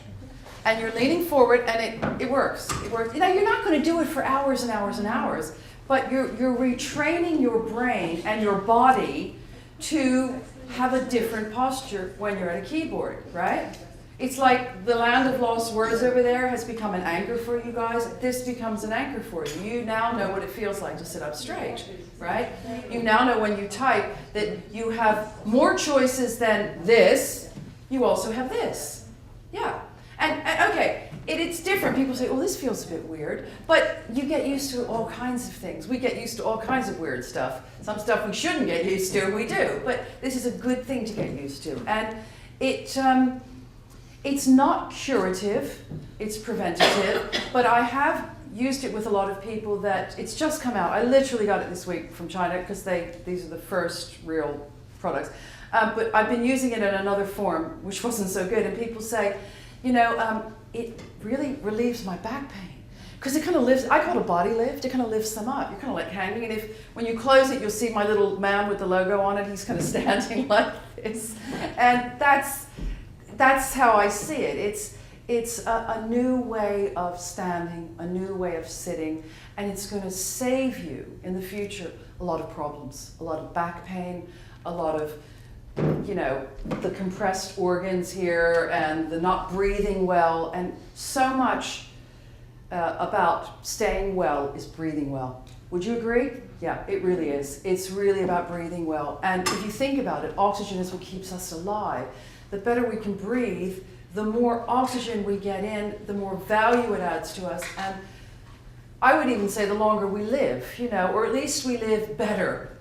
A: And you're leaning forward and it works. It works. Now you're not going to do it for hours and hours and hours, but you're retraining your brain and your body to have a different posture when you're at a keyboard, right? It's like the land of lost words over there has become an anchor for you guys. This becomes an anchor for you. You now know what it feels like to sit up straight, right? You now know when you type that you have more choices than this. You also have this. Yeah. And okay, it's different. People say, oh, this feels a bit weird. But you get used to all kinds of things. We get used to all kinds of weird stuff. Some stuff we shouldn't get used to, we do. But this is a good thing to get used to. And it's not curative, it's preventative, but I have used it with a lot of people that it's just come out. I literally got it this week from China because these are the first real products. But I've been using it in another form, which wasn't so good. And people say, you know, it really relieves my back pain. Because it kind of lifts, I call it a body lift, it kind of lifts them up. You're kind of like hanging, and when you close it, you'll see my little man with the logo on it. He's kind of standing like this. And that's how I see it. It's a new way of standing, a new way of sitting, and it's going to save you in the future a lot of problems, a lot of back pain, a lot of, you know, the compressed organs here and the not breathing well, and so much about staying well is breathing well. Would you agree? Yeah, it really is. It's really about breathing well. And if you think about it, oxygen is what keeps us alive. The better we can breathe, the more oxygen we get in, the more value it adds to us. And I would even say the longer we live, you know, or at least we live better.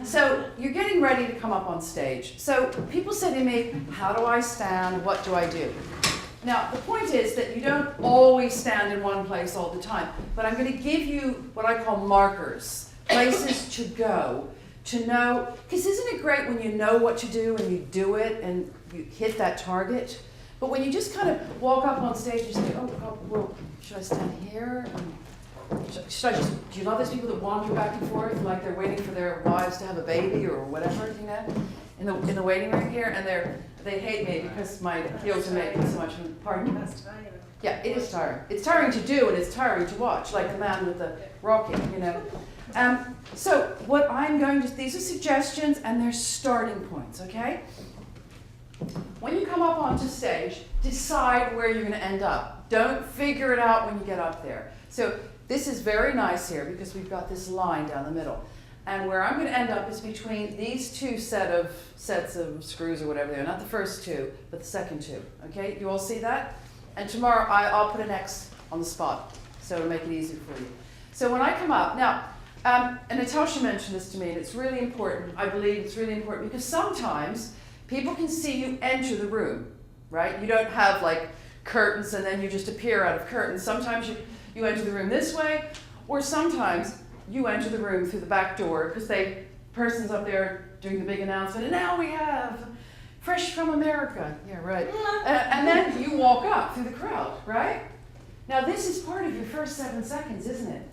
A: So you're getting ready to come up on stage. So people say to me, how do I stand? What do I do? Now, the point is that you don't always stand in one place all the time, but I'm going to give you what I call markers, places to go, to know, because isn't it great when you know what to do and you do it and you hit that target? But when you just kind of walk up on stage and say, oh, well, should I stand here? Should I just, do you love those people that wander back and forth like they're waiting for their wives to have a baby or whatever, you know, in the waiting room here, and they hate me because my heels are making so much, pardon? Yeah, it is tiring. It's tiring to do and it's tiring to watch, like the man with the rocking, you know. So what I'm going to, these are suggestions and they're starting points, okay? When you come up onto stage, decide where you're going to end up. Don't figure it out when you get up there. So this is very nice here because we've got this line down the middle. And where I'm going to end up is between these two sets of screws or whatever they are. Not the first two, but the second two. Okay, you all see that? And tomorrow I'll put an X on the spot, so it'll make it easier for you. So when I come up, now, and Natasha mentioned this to me, and it's really important. I believe it's really important because sometimes people can see you enter the room, right? You don't have like curtains and then you just appear out of curtains. Sometimes you enter the room this way, or sometimes you enter the room through the back door because the person's up there doing the big announcement, and now we have Fresh from America. Yeah, right. And then you walk up through the crowd, right? Now this is part of your first 7 seconds, isn't it?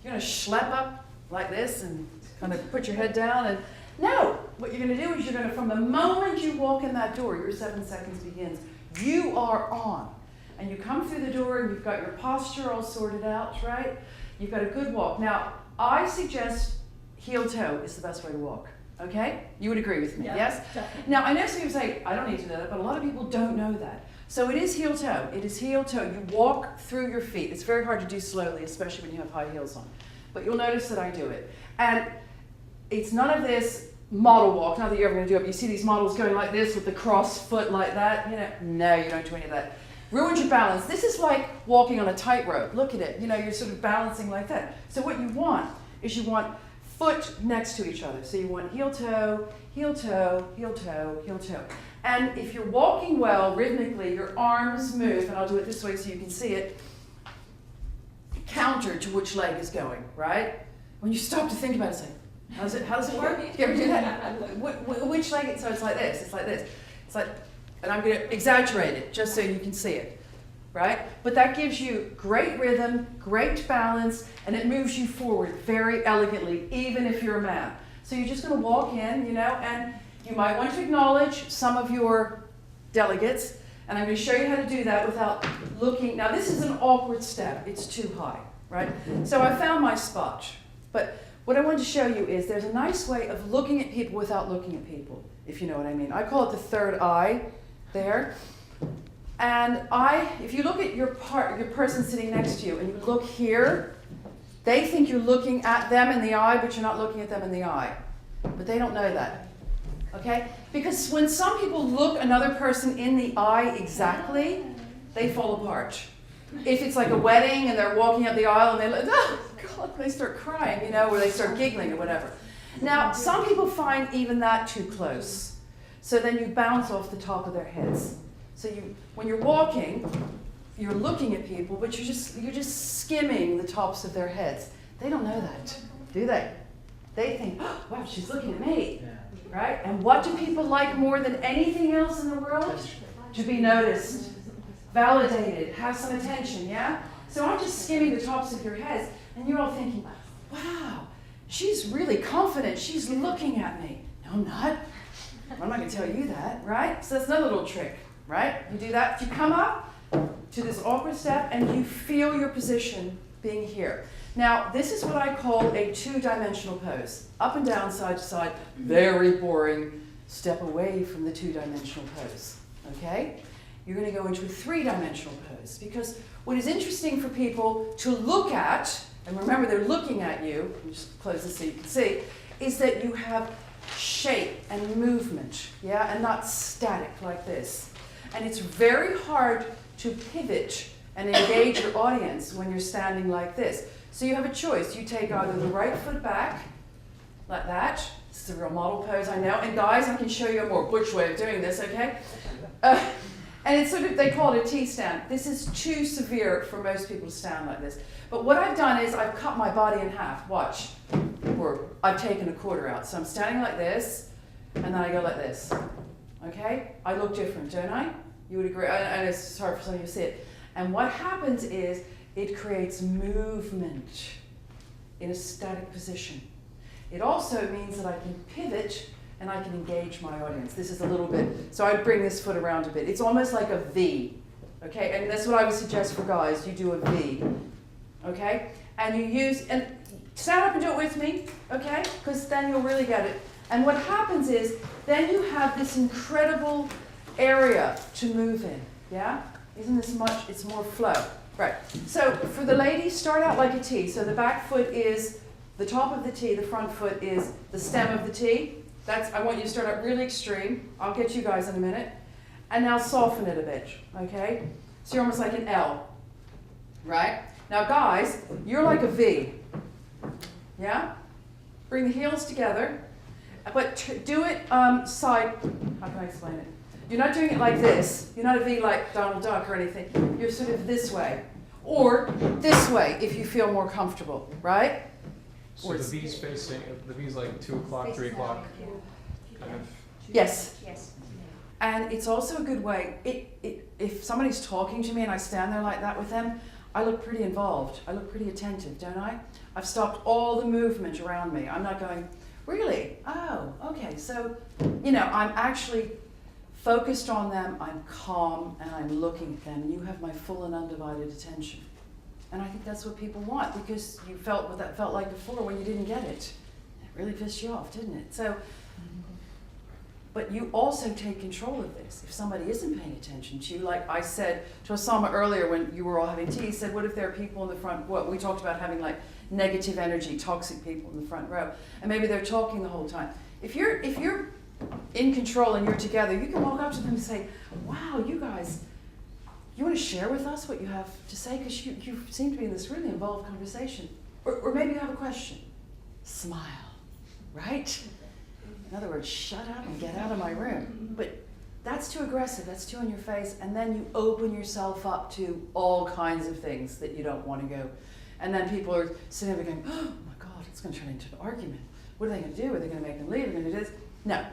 A: You're gonna schlep up like this and kind of put your head down, and no, what you're gonna do is you're gonna, from the moment you walk in that door, your 7 seconds begins, you are on. And you come through the door and you've got your posture all sorted out, right? You've got a good walk. Now, I suggest heel toe is the best way to walk, okay? You would agree with me,
C: Yeah,
A: yes?
C: definitely.
A: Now, I know some people say, I don't need to know that, but a lot of people don't know that. So it is heel toe. It is heel toe. You walk through your feet. It's very hard to do slowly, especially when you have high heels on. But you'll notice that I do it. And it's none of this model walk, not that you're ever going to do it, but you see these models going like this with the cross foot like that, you know? No, you don't do any of that. Ruins your balance. This is like walking on a tightrope. Look at it. You know, you're sort of balancing like that. So what you want is you want foot next to each other. So you want heel toe, heel toe, heel toe, heel toe. And if you're walking well, rhythmically, your arms move, and I'll do it this way so you can see it, counter to which leg is going, right? When you stop to think about it, say, how does it work? Do you ever do that? Which leg? So it's like this, it's like this. It's like, and I'm going to exaggerate it just so you can see it. right? But that gives you great rhythm, great balance, and it moves you forward very elegantly, even if you're a man. So you're just going to walk in, you know, and you might want to acknowledge some of your delegates, and I'm going to show you how to do that without looking. Now, this is an awkward step. It's too high, right? So I found my spot. But what I wanted to show you is there's a nice way of looking at people without looking at people, if you know what I mean. I call it the third eye there. And if you look at your person sitting next to you, and you look here, they think you're looking at them in the eye, but you're not looking at them in the eye. But they don't know that, okay? Because when some people look another person in the eye exactly, they fall apart. If it's like a wedding and they're walking up the aisle and they look, oh God, they start crying, you know, or they start giggling or whatever. Now, some people find even that too close. So then you bounce off the top of their heads. So when you're walking, you're looking at people, but you're just skimming the tops of their heads. They don't know that, do they? They think, oh, wow, she's looking at me, right? And what do people like more than anything else in the world? To be noticed, validated, have some attention, yeah? So I'm just skimming the tops of your heads, and you're all thinking, wow, she's really confident. She's looking at me. No, I'm not. I'm not going to tell you that, right? So that's another little trick, right? You do that. You come up to this awkward step, and you feel your position being here. Now, this is what I call a two-dimensional pose. Up and down, side to side, very boring. Step away from the two-dimensional pose, okay? You're going to go into a three-dimensional pose, because what is interesting for people to look at, and remember they're looking at you, let me just close this so you can see, is that you have shape and movement, yeah, and not static like this. And it's very hard to pivot and engage your audience when you're standing like this. So you have a choice. You take either the right foot back, like that. This is a real model pose, I know. And guys, I can show you a more butch way of doing this, okay? And it's sort of, they call it a T-stand. This is too severe for most people to stand like this. But what I've done is I've cut my body in half, watch. Or I've taken a quarter out. So I'm standing like this, and then I go like this, okay? I look different, don't I? You would agree, and it's hard for some of you to see it. And what happens is it creates movement in a static position. It also means that I can pivot and I can engage my audience. This is a little bit, so I'd bring this foot around a bit. It's almost like a V, okay? And that's what I would suggest for guys. You do a V, okay? And you use, and stand up and do it with me, okay? Because then you'll really get it. And what happens is, then you have this incredible area to move in, yeah? Isn't this much, it's more flow. Right, so for the ladies, start out like a T. So the back foot is the top of the T, the front foot is the stem of the T. I want you to start out really extreme. I'll get you guys in a minute. And now soften it a bit, okay? So you're almost like an L, right? Now guys, you're like a V, yeah? Bring the heels together, but do it side, how can I explain it? You're not doing it like this. You're not a V like Donald Duck or anything. You're sort of this way. Or this way if you feel more comfortable, right?
D: So the V's facing, the V's like 2 o'clock, 3 o'clock, kind of.
A: Yes.
C: Yes.
A: And it's also a good way, if somebody's talking to me and I stand there like that with them, I look pretty involved. I look pretty attentive, don't I? I've stopped all the movement around me. I'm not going, really? Oh, okay. So, you know, I'm actually focused on them, I'm calm, and I'm looking at them. You have my full and undivided attention. And I think that's what people want, because you felt what that felt like before when you didn't get it. It really pissed you off, didn't it? So, but you also take control of this. If somebody isn't paying attention to you, like I said to Osama earlier when you were all having tea, he said, what if there are people in the front, we talked about having like negative energy, toxic people in the front row, and maybe they're talking the whole time. If you're in control and you're together, you can walk up to them and say, wow, you guys, you want to share with us what you have to say? Because you seem to be in this really involved conversation. Or maybe you have a question. Smile, right? In other words, shut up and get out of my room. But that's too aggressive, that's too in your face, and then you open yourself up to all kinds of things that you don't want to go. And then people are sitting there going, oh my God, it's going to turn into an argument. What are they going to do? Are they going to make them leave? Are they going to do this? No.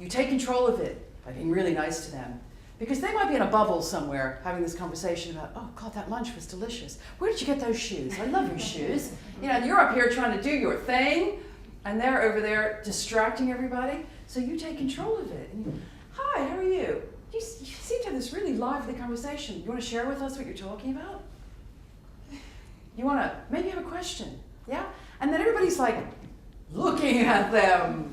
A: You take control of it by being really nice to them. Because they might be in a bubble somewhere having this conversation about, oh God, that lunch was delicious. Where did you get those shoes? I love your shoes. You know, you're up here trying to do your thing, and they're over there distracting everybody. So you take control of it. And you, hi, how are you? You seem to have this really lively conversation. You want to share with us what you're talking about? You want to maybe have a question, yeah? And then everybody's like looking at them,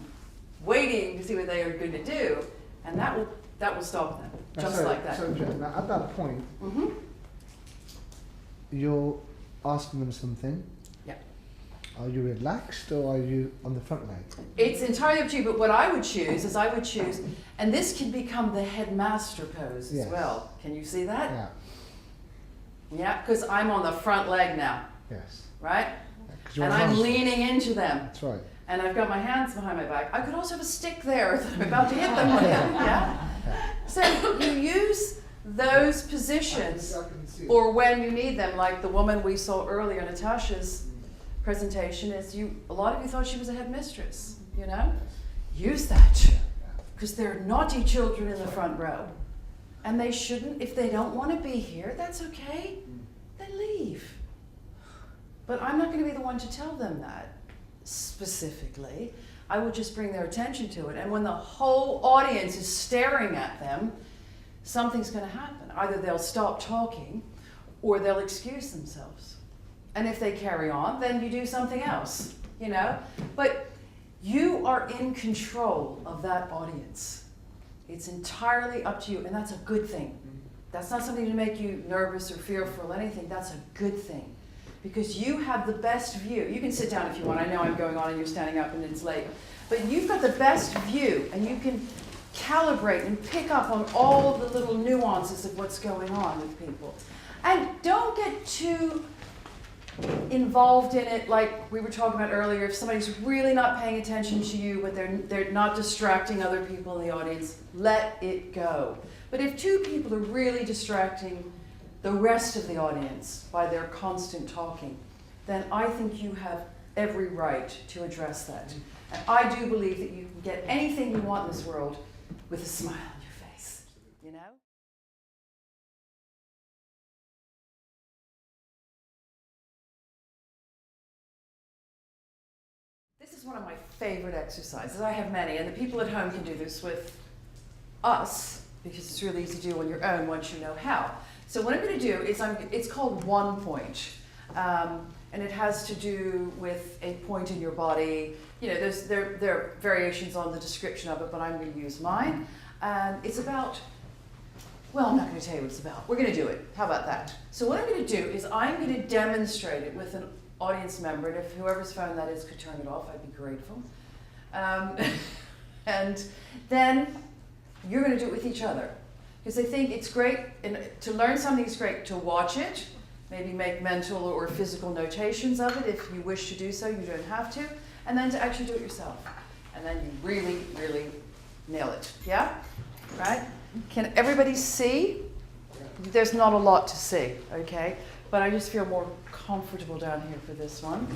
A: waiting to see what they are going to do, and that will stop them, just
B: So-
A: like that.
B: So, Jen, now at that point,
A: Mm-hmm.
B: you're asking them something.
A: Yeah.
B: Are you relaxed or are you on the front leg?
A: It's entirely up to you, but what I would choose is and this can become the headmaster pose
B: Yes.
A: as well. Can you see that?
B: Yeah.
A: Yeah, because I'm on the front leg now,
B: Yes.
A: right?
B: Yeah, 'cause you're
A: And
B: on
A: I'm
B: one-
A: leaning into them.
B: That's right.
A: And I've got my hands behind my back. I could also have a stick there that I'm about to hit them with, yeah? So you use those positions,
B: I can see it.
A: or when you need them, like the woman we saw earlier, Natasha's presentation, a lot of you thought she was a headmistress, you know? Use that, because they're naughty children in the front row. And they shouldn't, if they don't want to be here, that's okay, then leave. But I'm not going to be the one to tell them that specifically. I will just bring their attention to it. And when the whole audience is staring at them, something's going to happen. Either they'll stop talking or they'll excuse themselves. And if they carry on, then you do something else, you know? But you are in control of that audience. It's entirely up to you, and that's a good thing. That's not something to make you nervous or fearful or anything. That's a good thing. Because you have the best view. You can sit down if you want. I know I'm going on and you're standing up and it's late. But you've got the best view, and you can calibrate and pick up on all the little nuances of what's going on with people. And don't get too involved in it, like we were talking about earlier. If somebody's really not paying attention to you, but they're not distracting other people in the audience, let it go. But if two people are really distracting the rest of the audience by their constant talking, then I think you have every right to address that. And I do believe that you can get anything you want in this world with a smile on your face, you know? This is one of my favorite exercises. I have many, and the people at home can do this with us, because it's really easy to do on your own once you know how. So what I'm going to do is, it's called 1 point, and it has to do with a point in your body. You know, there are variations on the description of it, but I'm going to use mine. And it's about, well, I'm not going to tell you what it's about. We're going to do it. How about that? So what I'm going to do is I'm going to demonstrate it with an audience member, and if whoever's phone that is could turn it off, I'd be grateful. And then you're going to do it with each other. Because I think it's great, to learn something is great to watch it, maybe make mental or physical notations of it if you wish to do so, you don't have to, and then to actually do it yourself. And then you really, really nail it, yeah? Right? Can everybody see? There's not a lot to see, okay? But I just feel more comfortable down here for this one.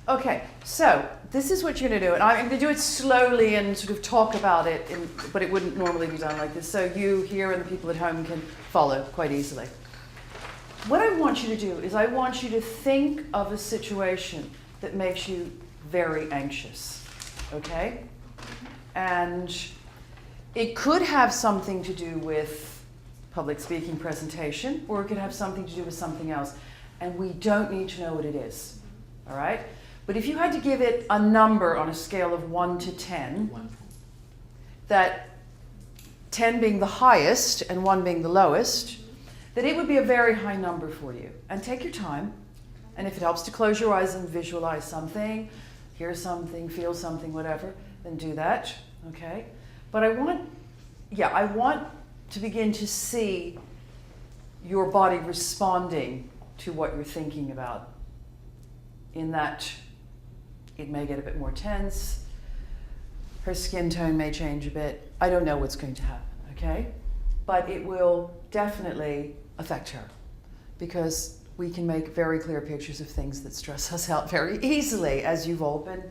A: Okay, so this is what you're going to do, and I'm going to do it slowly and sort of talk about it, but it wouldn't normally be done like this, so you here and the people at home can follow quite easily. What I want you to do is I want you to think of a situation that makes you very anxious, okay? And it could have something to do with public speaking presentation, or it could have something to do with something else, and we don't need to know what it is, all right? But if you had to give it a number on a scale of 1 to 10, that 10 being the highest and 1 being the lowest, that it would be a very high number for you. And take your time, and if it helps to close your eyes and visualize something, hear something, feel something, whatever, then do that, okay? But I want to begin to see your body responding to what you're thinking about, in that it may get a bit more tense, her skin tone may change a bit. I don't know what's going to happen, okay? But it will definitely affect her, because we can make very clear pictures of things that stress us out very easily, as you've all been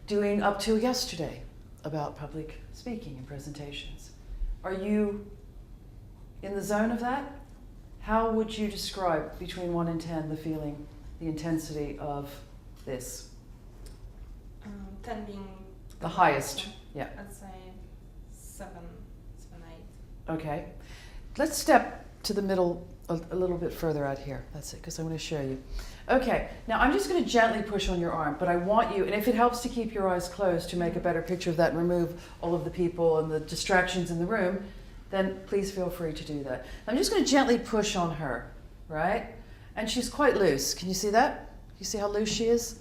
A: doing up to yesterday about public speaking and presentations. Are you In the zone of that, how would you describe between 1 and 10 the feeling, the intensity of this?
E: 10 being
A: The highest, yeah.
E: I'd say 7, 8.
A: Okay. Let's step to the middle a little bit further out here. That's it, because I want to show you. Okay, now I'm just going to gently push on your arm, but I want you, and if it helps to keep your eyes closed to make a better picture of that and remove all of the people and the distractions in the room, then please feel free to do that. I'm just going to gently push on her, right? And she's quite loose. Can you see that? You see how loose she is?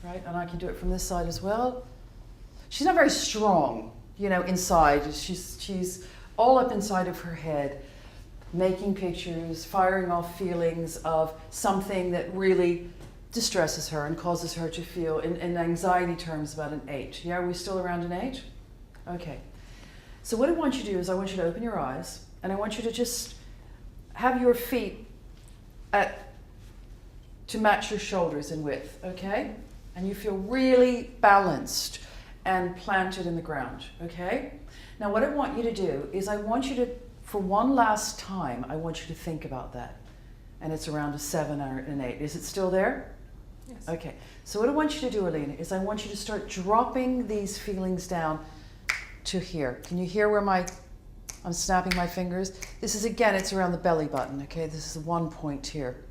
A: Right? And I can do it from this side as well. She's not very strong, you know, inside. She's all up inside of her head, making pictures, firing off feelings of something that really distresses her and causes her to feel, in anxiety terms, about an 8. Yeah, are we still around an 8? Okay. So what I want you to do is I want you to open your eyes, and I want you to just have your feet to match your shoulders in width, okay? And you feel really balanced and planted in the ground, okay? Now what I want you to do is I want you to, for one last time, I want you to think about that. And it's around a 7 or an 8. Is it still there?
E: Yes.
A: Okay. So what I want you to do, Alina, is I want you to start dropping these feelings down to here. Can you hear where I'm snapping my fingers? This is, again, it's around the belly button, okay? This is one point here.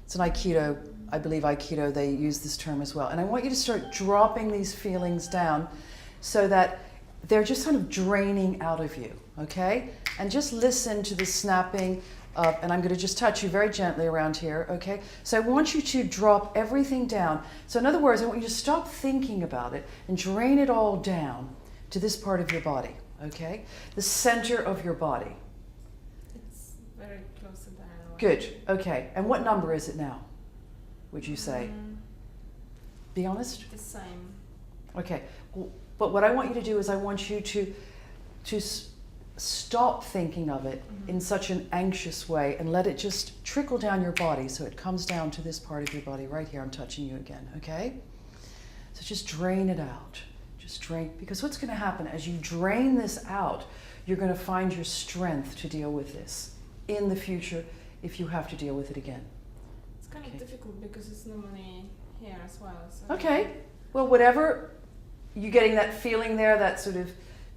A: It's an Aikido, I believe Aikido, they use this term as well. And I want you to start dropping these feelings down so that they're just kind of draining out of you, okay? And just listen to the snapping up, and I'm going to just touch you very gently around here, okay? So I want you to drop everything down. So in other words, I want you to stop thinking about it and drain it all down to this part of your body, okay? The center of your body.
E: It's very close to there.
A: Good, okay. And what number is it now, would you say? Be honest?
E: The same.
A: Okay, but what I want you to do is I want you to stop thinking of it in such an anxious way and let it just trickle down your body so it comes down to this part of your body right here. I'm touching you again, okay? So just drain it out. Just drain, because what's going to happen as you drain this out, you're going to find your strength to deal with this in the future if you have to deal with it again.
E: It's kind of difficult because there's no money here as well. So.
A: Okay, well, whatever, you getting that feeling there, that sort of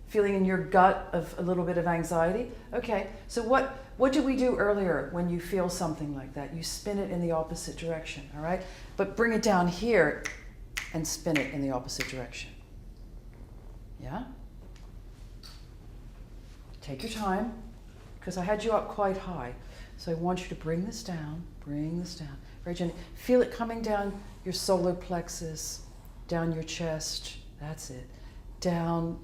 A: feeling in your gut of a little bit of anxiety? Okay, so what did we do earlier when you feel something like that? You spin it in the opposite direction, all right? But bring it down here and spin it in the opposite direction. Yeah? Take your time, because I had you up quite high. So I want you to bring this down, very gently. Feel it coming down your solar plexus, down your chest, that's it. Down,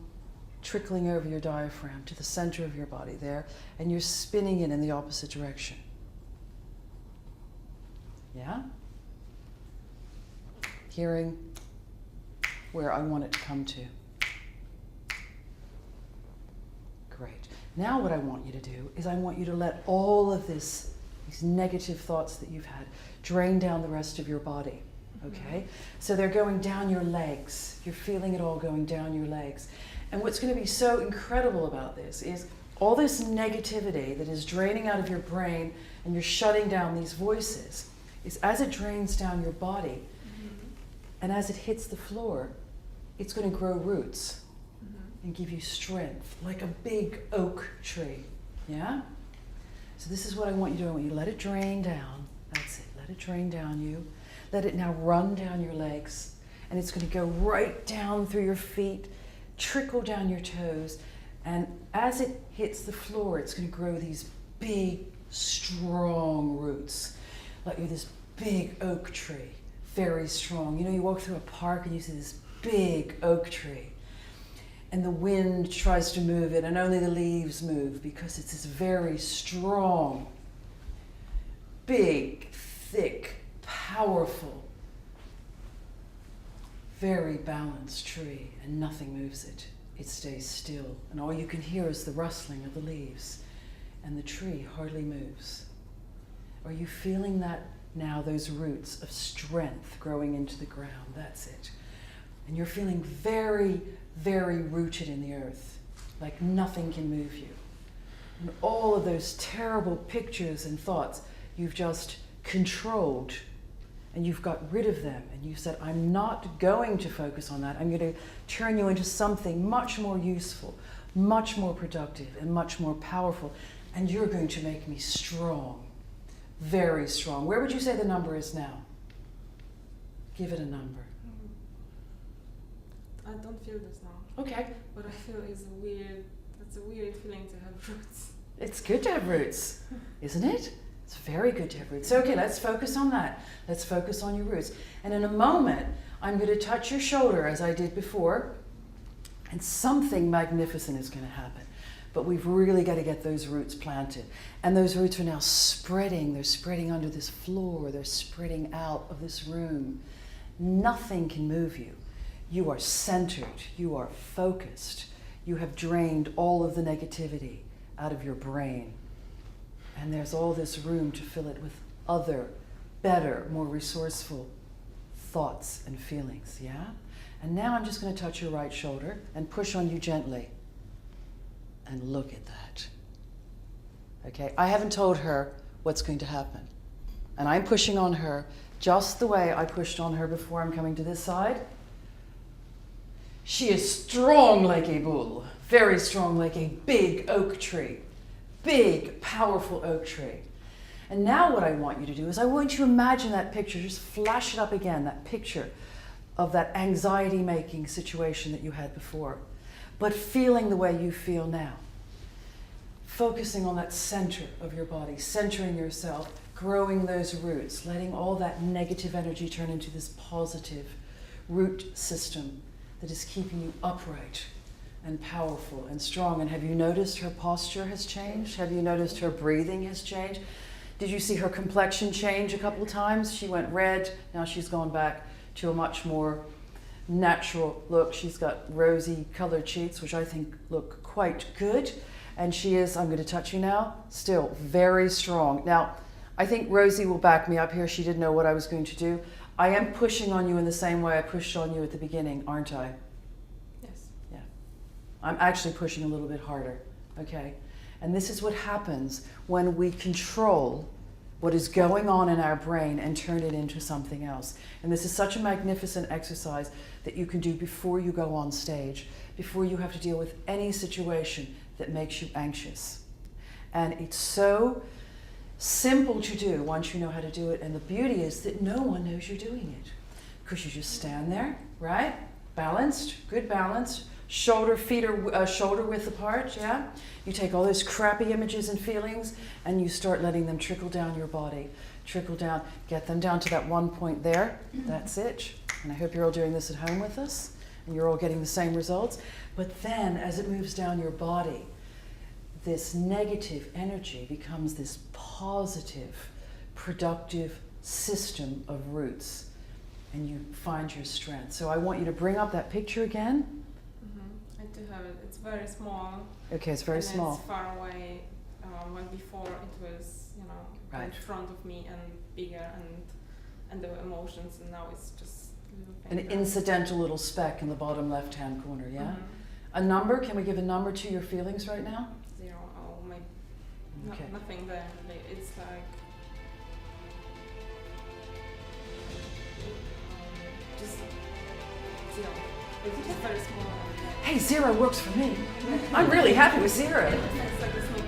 A: trickling over your diaphragm to the center of your body there, and you're spinning it in the opposite direction. Yeah? Hearing where I want it to come to. Great. Now what I want you to do is I want you to let all of these negative thoughts that you've had drain down the rest of your body, okay? So they're going down your legs. You're feeling it all going down your legs. And what's going to be so incredible about this is all this negativity that is draining out of your brain and you're shutting down these voices is as it drains down your body and as it hits the floor, it's going to grow roots and give you strength like a big oak tree. Yeah? So this is what I want you to do. I want you to let it drain down. That's it. Let it drain down you. Let it now run down your legs. And it's going to go right down through your feet, trickle down your toes. And as it hits the floor, it's going to grow these big, strong roots. Like you're this big oak tree, very strong. You know, you walk through a park and you see this big oak tree. And the wind tries to move it, and only the leaves move because it's this very strong, big, thick, powerful, very balanced tree, and nothing moves it. It stays still, and all you can hear is the rustling of the leaves, and the tree hardly moves. Are you feeling that now, those roots of strength growing into the ground? That's it. And you're feeling very, very rooted in the earth, like nothing can move you. And all of those terrible pictures and thoughts, you've just controlled and you've got rid of them. And you said, I'm not going to focus on that. I'm going to turn you into something much more useful, much more productive, and much more powerful. And you're going to make me strong, very strong. Where would you say the number is now? Give it a number.
E: I don't feel this now.
A: Okay.
E: What I feel is it's a weird feeling to have roots.
A: It's good to have roots, isn't it? It's very good to have roots. So, okay, let's focus on that. Let's focus on your roots. And in a moment, I'm going to touch your shoulder as I did before, and something magnificent is going to happen. But we've really got to get those roots planted. And those roots are now spreading. They're spreading under this floor. They're spreading out of this room. Nothing can move you. You are centered. You are focused. You have drained all of the negativity out of your brain. And there's all this room to fill it with other, better, more resourceful thoughts and feelings, yeah? And now I'm just going to touch your right shoulder and push on you gently. And look at that. Okay, I haven't told her what's going to happen. And I'm pushing on her just the way I pushed on her before. I'm coming to this side. She is strong like a bull, very strong like a big oak tree. Big, powerful oak tree. And now what I want you to do is I want you to imagine that picture, just flash it up again, that picture of that anxiety-making situation that you had before, but feeling the way you feel now. Focusing on that center of your body, centering yourself, growing those roots, letting all that negative energy turn into this positive root system that is keeping you upright and powerful and strong. And have you noticed her posture has changed? Have you noticed her breathing has changed? Did you see her complexion change a couple of times? She went red, now she's gone back to a much more natural look. She's got rosy colored cheeks, which I think look quite good. And she is, I'm going to touch you now, still very strong. Now, I think Rosie will back me up here. She didn't know what I was going to do. I am pushing on you in the same way I pushed on you at the beginning, aren't I?
E: Yes.
A: Yeah. I'm actually pushing a little bit harder, okay? And this is what happens when we control what is going on in our brain and turn it into something else. And this is such a magnificent exercise that you can do before you go on stage, before you have to deal with any situation that makes you anxious. And it's so simple to do once you know how to do it. And the beauty is that no one knows you're doing it, because you just stand there, right? Balanced, good balance. Feet are shoulder width apart, yeah? You take all those crappy images and feelings and you start letting them trickle down your body. Trickle down, get them down to that one point there. That's it. And I hope you're all doing this at home with us and you're all getting the same results. But then as it moves down your body, this negative energy becomes this positive, productive system of roots, and you find your strength. So I want you to bring up that picture again.
E: I do have it. It's very small.
A: Okay, it's very
E: and
A: small.
E: It's far away. When before it was,
A: Right.
E: in front of me and bigger, and there were emotions, and now it's just a little
A: An
E: fainter.
A: incidental little speck in the bottom left-hand corner, yeah?
E: Mhm.
A: A number, can we give a number to your feelings right now?
E: 0. Oh, my.
A: Okay.
E: Nothing there. It's like. Just 0. It's just very small.
A: Hey, 0 works for me. I'm really happy with 0.
E: It's like a small